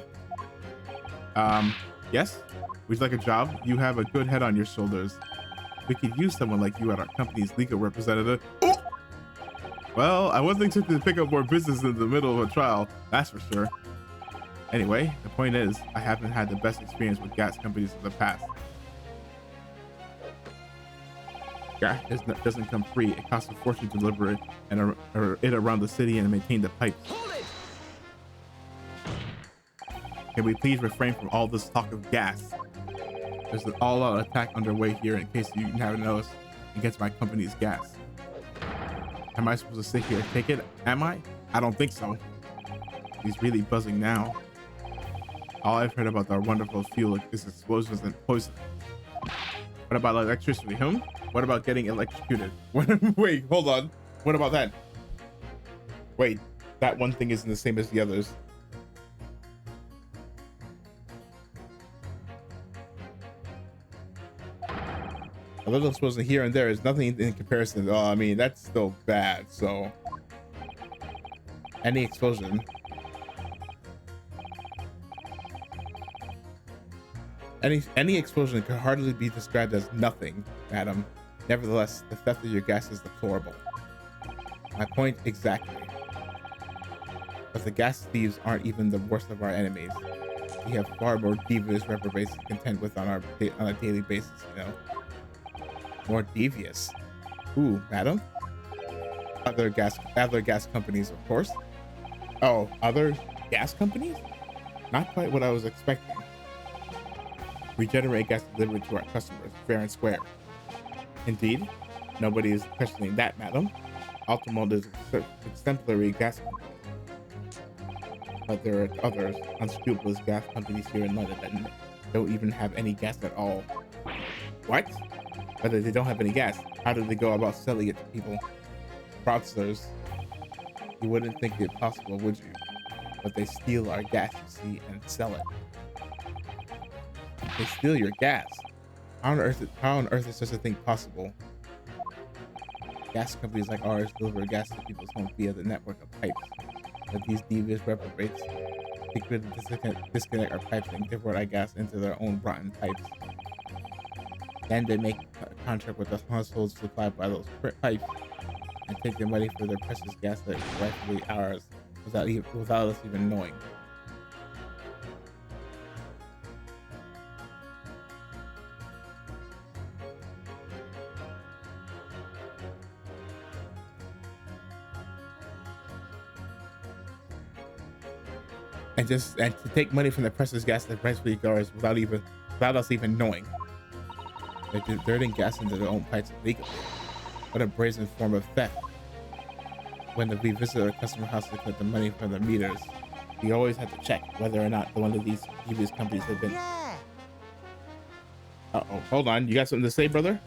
Yes? Would you like a job? You have a good head on your shoulders. We could use someone like you at our company's legal representative. Oh! Well, I wasn't expecting to pick up more business in the middle of a trial, that's for sure. Anyway, the point is, I haven't had the best experience with gas companies in the past. Gas doesn't come free. It costs a fortune to deliver it and it around the city and maintain the pipes. Can we please refrain from all this talk of gas? There's an all-out attack underway here in case you haven't noticed against my company's gas. Am I supposed to sit here and take it? Am I? I don't think so. He's really buzzing now. All I've heard about our wonderful fuel is explosions and poison. What about electricity? What about getting electrocuted? Wait, hold on. What about that? Wait, that one thing isn't the same as the others. A little explosion here and there is nothing in comparison. Oh, I mean, that's still bad. So, any explosion. Any explosion could hardly be described as nothing, madam. Nevertheless, the theft of your gas is deplorable. My point exactly. But the gas thieves aren't even the worst of our enemies. We have far more devious reprobates to contend with on a daily basis, you know. More devious. Ooh, madam? Other gas companies, of course. Oh, other gas companies? Not quite what I was expecting. We generate gas delivered to our customers, fair and square. Indeed, nobody is questioning that, madam. Altamont is an exemplary gas company. But there are others, unscrupulous gas companies here in London that don't even have any gas at all. What? Whether they don't have any gas, how do they go about selling it to people? Fraudsters. You wouldn't think it possible, would you? But they steal our gas, you see, and sell it. They steal your gas. How on earth is such a thing possible? Gas companies like ours deliver gas to people's homes via the network of pipes. But these devious reprobates secretly disconnect our pipes and divert our gas into their own rotten pipes. Then they make a contract with the households supplied by those pipes and take their money for their precious gas that is rightfully ours without us even knowing. And to take money from the precious gas that rightfully ours without us even knowing. They're diverting gas into their own pipes illegally. What a brazen form of theft. When we visit our customer house to collect the money from the meters, we always have to check whether or not one of these previous companies have been. Yeah. Uh-oh, hold on. You got something to say, brother?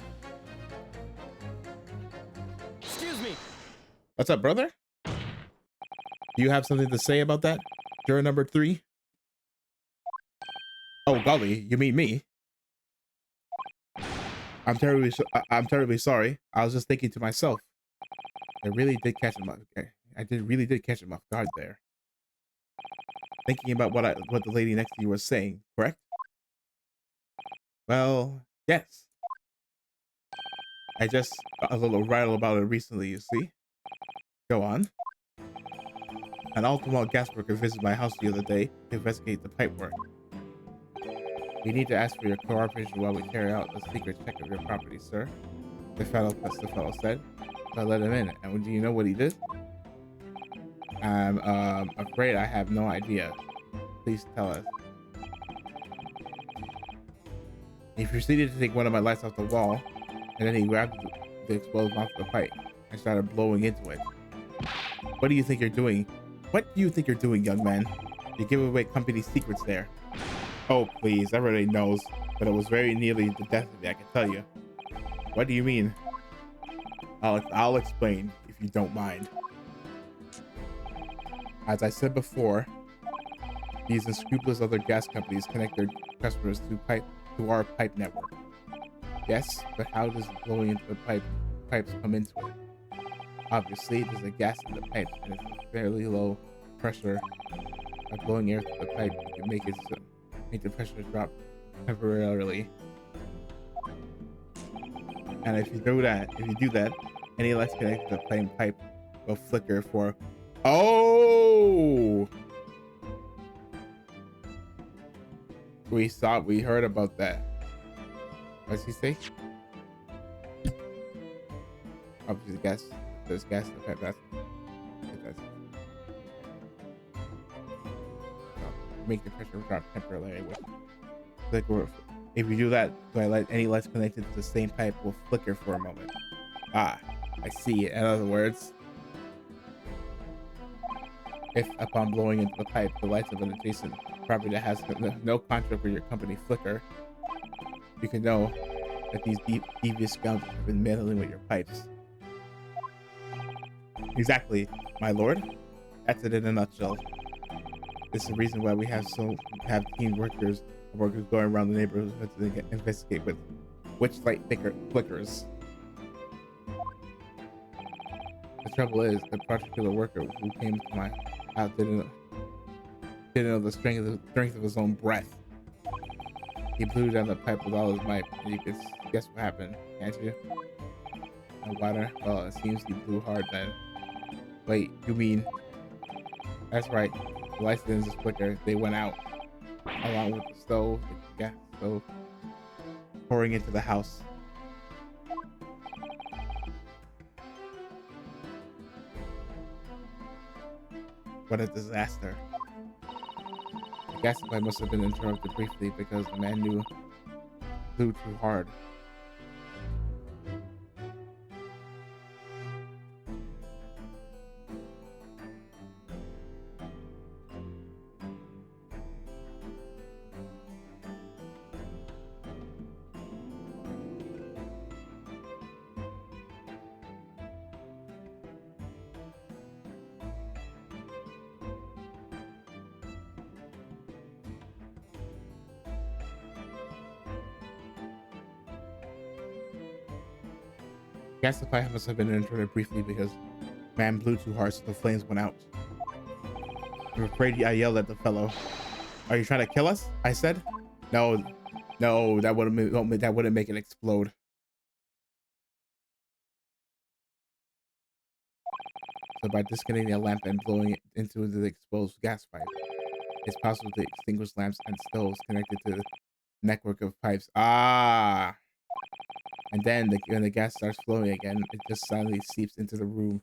Excuse me. What's up, brother? Do you have something to say about that? Juror number 3? Oh, golly, you mean me? I'm terribly sorry. I was just thinking to myself. I really did catch him off guard there. Thinking about what the lady next to you was saying, correct? Well, yes. I just got a little rattled about it recently, you see. Go on. An Altamont gas worker visited my house the other day to investigate the pipe work. We need to ask for your cooperation while we carry out a secret check of your property, sir. The fellow said. So I let him in, and do you know what he did? I'm afraid I have no idea. Please tell us. He proceeded to take one of my lights off the wall, and then he grabbed the exposed mouth of the pipe and started blowing into it. What do you think you're doing? What do you think you're doing, young man? You give away company secrets there. Oh, please, everybody knows, but it was very nearly the death of me, I can tell you. What do you mean? I'll explain, if you don't mind. As I said before, these unscrupulous other gas companies connect their customers to our pipe network. Yes, but how does blowing into the pipes come into it? Obviously, there's a gas in the pipe, and it's a fairly low pressure. By blowing air through the pipe, you can make the pressure drop temporarily. And if you do that, any lights connected to the flame pipe will flicker for. Oh, we heard about that. What's he say? Obviously, there's gas in the pipe. That's make the pressure drop temporarily. If you do that, any lights connected to the same pipe will flicker for a moment. Ah, I see it. In other words, if upon blowing into the pipe, the lights of an adjacent property that has no contract with your company flicker, you can know that these devious scoundrels have been meddling with your pipes. Exactly, my lord. That's it in a nutshell. This is the reason why we have team workers going around the neighborhood to investigate with which light flickers. The trouble is, the particular worker who came to my house didn't know the strength of his own breath. He blew down the pipe with all his might, and you can guess what happened, can't you? No water? Well, it seems he blew hard then. Wait, you mean? That's right. The lights didn't just flicker; they went out, along with the gas stove, pouring into the house. What a disaster! The gas supply must have been interrupted briefly because the man blew too hard. Gas supply must have been interrupted briefly because man blew too hard, so the flames went out. I'm afraid I yelled at the fellow. Are you trying to kill us? I said. No, that wouldn't make it explode. So by disconnecting a lamp and blowing it into the exposed gas pipe, it's possible to extinguish lamps and stoves connected to the network of pipes. Ah. And then when the gas starts flowing again, it just silently seeps into the room.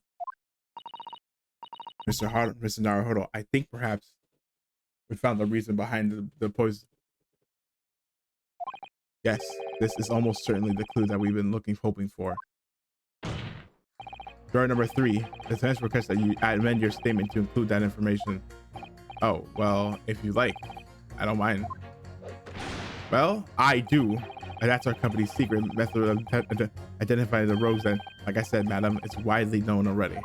Mr. Naruhodo, I think perhaps we found the reason behind the poison. Yes, this is almost certainly the clue that we've been hoping for. Drawer number 3. The tenants request that you amend your statement to include that information. Oh, well, if you like, I don't mind. Well, I do. And that's our company's secret method of identifying the rogues, and like I said, madam, it's widely known already.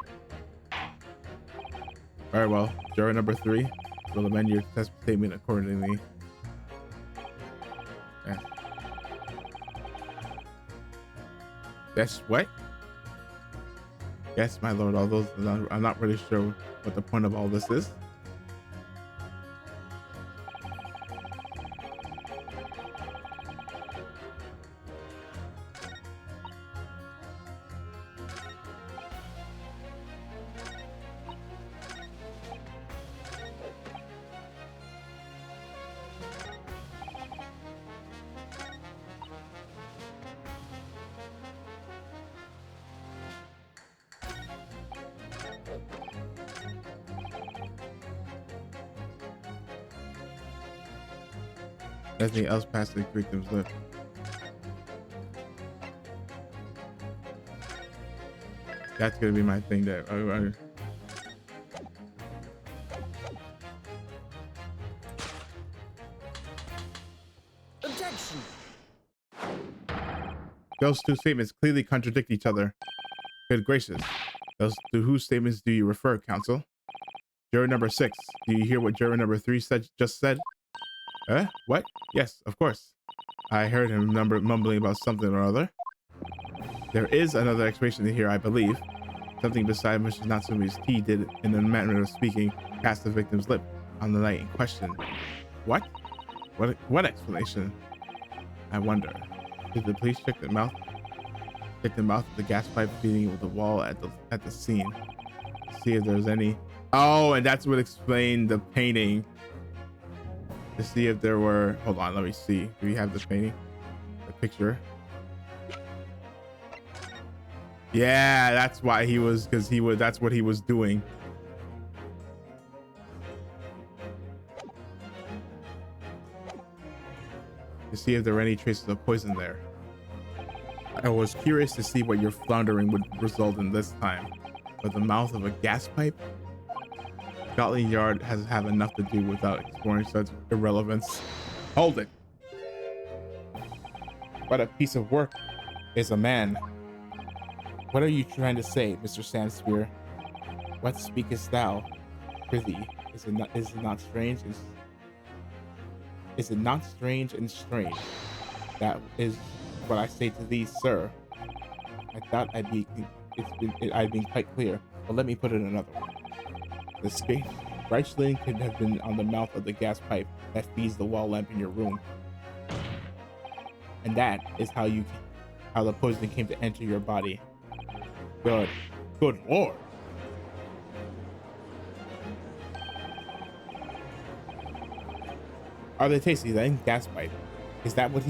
Very well. Juror number 3 will amend your test statement accordingly. Yeah. That's what? Yes, my lord, although I'm not really sure what the point of all this is. Anything else past the victim's lip? That's gonna be my thing there. Objection. Those two statements clearly contradict each other. Good gracious. To whose statements do you refer, counsel? Juror number 6. Do you hear what juror number 3 just said? What? Yes, of course. I heard him mumbling about something or other. There is another explanation here, I believe. Something beside Mrs. Natsumi's tea did, in a manner of speaking, cast the victim's lip on the night in question. What? What explanation? I wonder, did the police check the mouth of the gas pipe feeding with the wall at the scene to see if there's any? Oh, and that's what explained the painting. To see if there were. Hold on, let me see. Do we have the painting? The picture? Yeah, that's why he was, because he was. That's what he was doing. To see if there were any traces of poison there. I was curious to see what your floundering would result in this time, but the mouth of a gas pipe? Scotland Yard has have enough to do without exploring such irrelevance. Hold it. What a piece of work is a man. What are you trying to say, Mr. Samspear? What speakest thou? Prithee, is it not strange? Is it not strange and strange? That is what I say to thee, sir. I thought I'd been quite clear, but let me put it another way. The scratch could have been on the mouth of the gas pipe that feeds the wall lamp in your room. And that is how the poison came to enter your body. Good lord. Are they tasty then? Gas pipe. Is that what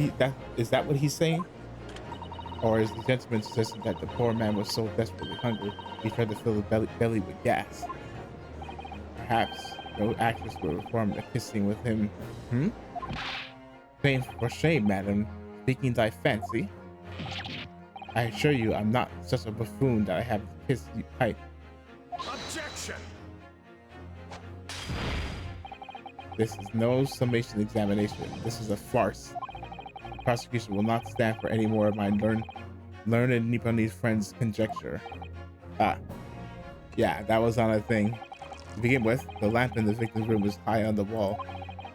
he's saying? Or is the gentleman suggesting that the poor man was so desperately hungry he tried to fill his belly with gas? Perhaps no actress will perform a kissing with him. Shame for shame, madam. Speaking thy fancy. I assure you, I'm not such a buffoon that I have to kiss you pipe. Objection! This is no summation examination. This is a farce. The prosecution will not stand for any more of my learned Nipponese friend's conjecture. Yeah, that was on a thing. To begin with, the lamp in the victim's room is high on the wall.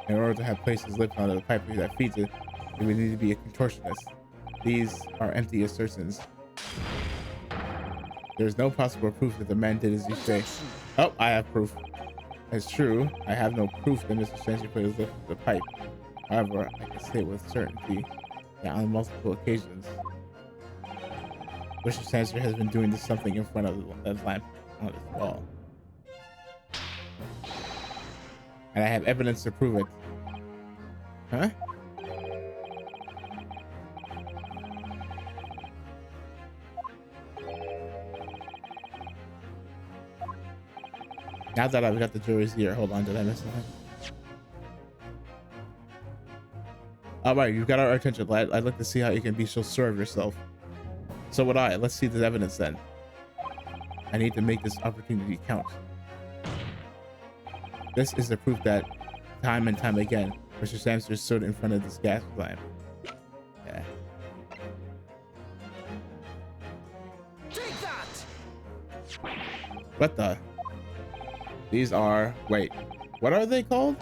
In order to have places lit under the pipe that feeds it, it would need to be a contortionist. These are empty assertions. There's no possible proof that the man did as you say. Oh, I have proof. It's true, I have no proof that Mr. Sanchez put his lip to the pipe. However, I can say with certainty that on multiple occasions, Mr. Sanchez has been doing something in front of the lamp on his wall. And I have evidence to prove it. Huh? Now that I've got the jury's ear, hold on, did I miss something? All right, you've got our attention. I'd like to see how you can be so sure of yourself. So would I. Let's see the evidence then. I need to make this opportunity count. This is the proof that time and time again, Mr. Samster stood in front of this gas lamp. Yeah. Take that! What the? These are, wait, what are they called?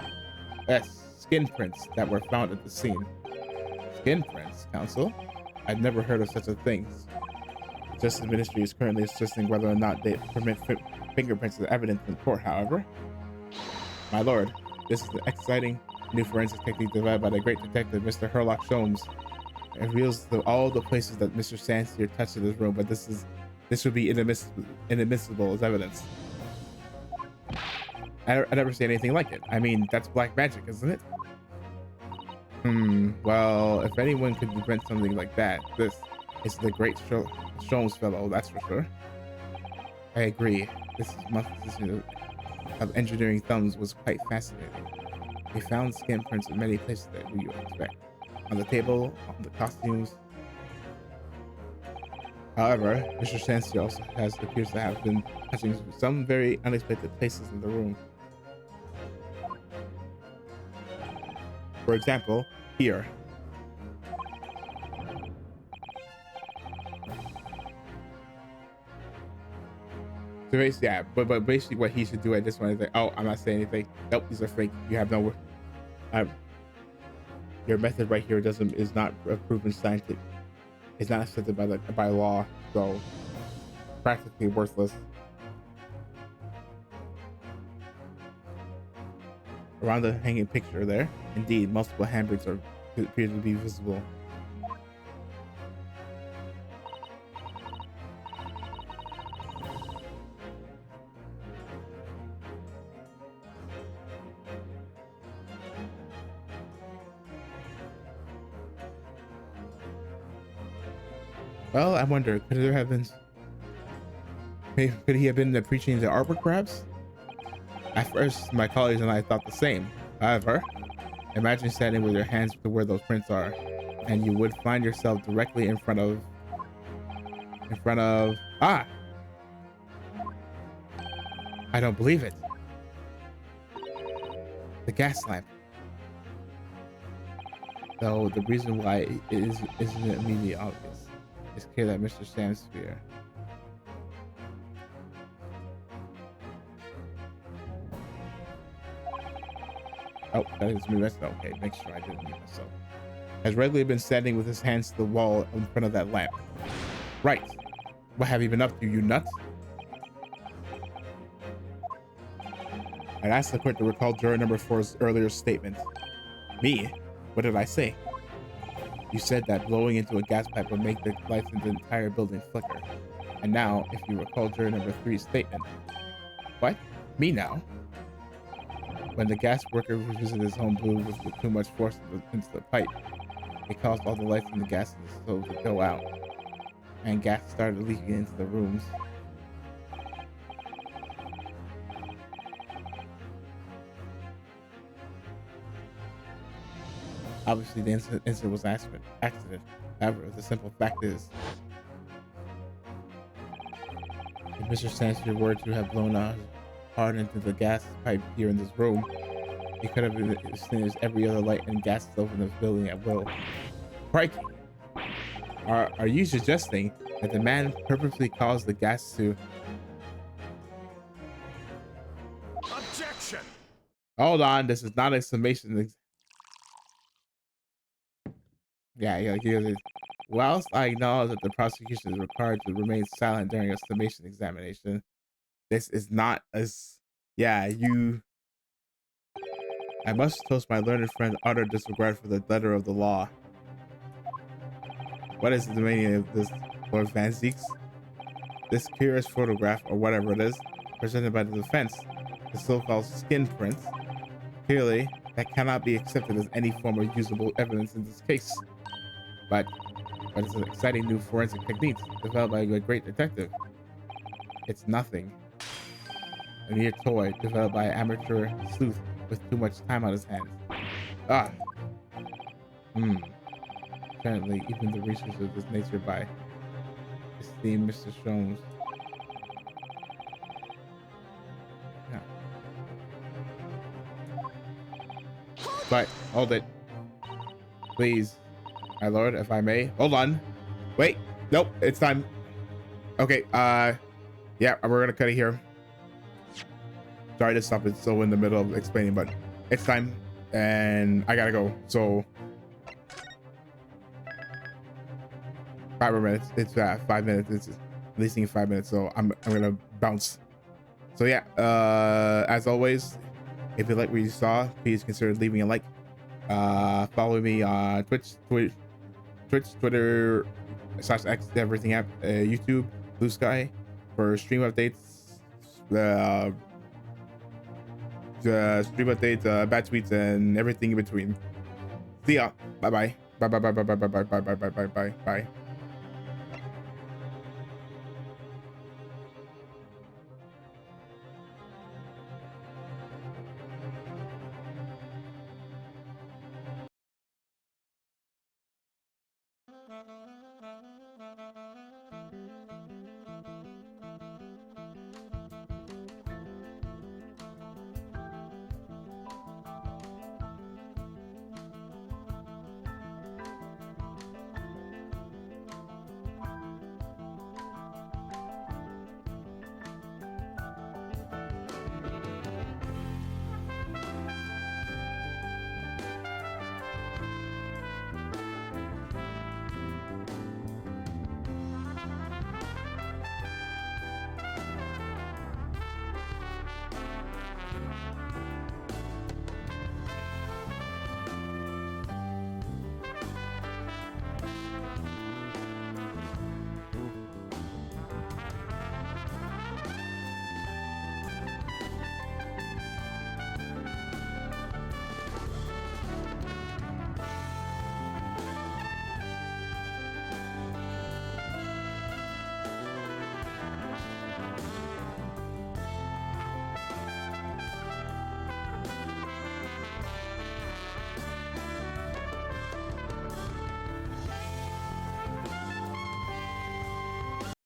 Yes, skin prints that were found at the scene. Skin prints, counsel? I've never heard of such a thing. The Justice Ministry is currently assessing whether or not they permit fingerprints as evidence in court, however. My lord, this is an exciting new forensic technique developed by the great detective, Mr. Herlock Sholmes. It reveals all the places that Mr. Sansier touched in this room, but this would be inadmissible as evidence. I never see anything like it. I mean, that's black magic, isn't it? Well, if anyone could invent something like that, this is the great Sholmes fellow, that's for sure. I agree. This position of engineering thumbs was quite fascinating. We found skin prints in many places that we would expect. On the table, on the costumes. However, Mr. Sansier also appears to have been touching some very unexpected places in the room. For example, here. So basically, yeah, but basically what he should do at this one is like, oh, I'm not saying anything. Nope, these are fake. You have no, your method right here is not proven scientific. It's not accepted by law, so practically worthless. Around the hanging picture there, indeed, multiple handprints appear to be visible. Well, I wonder, could there have been, could he have been preaching the artwork perhaps? At first, my colleagues and I thought the same. However, imagine standing with your hands to where those prints are, and you would find yourself directly in front of, ah, I don't believe it. The gas lamp. Though the reason why isn't immediately obvious. It's clear that Mr. Shamsphere. Oh, that is me. That's okay. Make sure I didn't mute myself. Has regularly been standing with his hands to the wall in front of that lamp. Right. What have you been up to, you nuts? I'd asked the court to recall juror number 4's earlier statement. Me? What did I say? You said that blowing into a gas pipe would make the lights in the entire building flicker. And now, if you recall juror number 3's statement. What? Me now? When the gas worker visited his home blew with too much force into the pipe, it caused all the lights in the gas stove to go out, and gas started leaking into the rooms. Obviously, the incident was an accident. However, the simple fact is, if Mr. Sanchez were to have blown out hard into the gas pipe here in this room, he could have extinguished every other light and gas stove in the building at will. Crikey! Are you suggesting that the man purposely caused the gas to... Objection! Hold on, this is not exclamation. Yeah, whilst I acknowledge that the prosecution is required to remain silent during a summation examination, this is not as... Yeah, I must toast my learned friend utter disregard for the letter of the law. What is the meaning of this, Lord Van Zeeks? This curious photograph, or whatever it is, presented by the defense, the so-called skin prints, clearly that cannot be accepted as any form of usable evidence in this case. But it's an exciting new forensic technique developed by a great detective. It's nothing. A mere toy developed by an amateur sleuth with too much time on his hands. Ah. Apparently, even the research of this nature by esteemed Mr. Sholmes. Yeah. But hold it. Please, my lord, if I may. Hold on. Wait. Nope, it's time. Okay, yeah, we're gonna cut it here. Sorry to stop it so in the middle of explaining, but it's time and I gotta go. So 5 more minutes. It's 5 minutes. It's releasing in 5 minutes, so I'm gonna bounce. So yeah, as always, if you like what you saw, please consider leaving a like. Follow me on Twitch, Twitter /X, everything app, YouTube, Blue Sky for stream updates, bad tweets, and everything in between. See ya. Bye bye. Bye bye bye bye bye bye bye bye bye bye bye bye.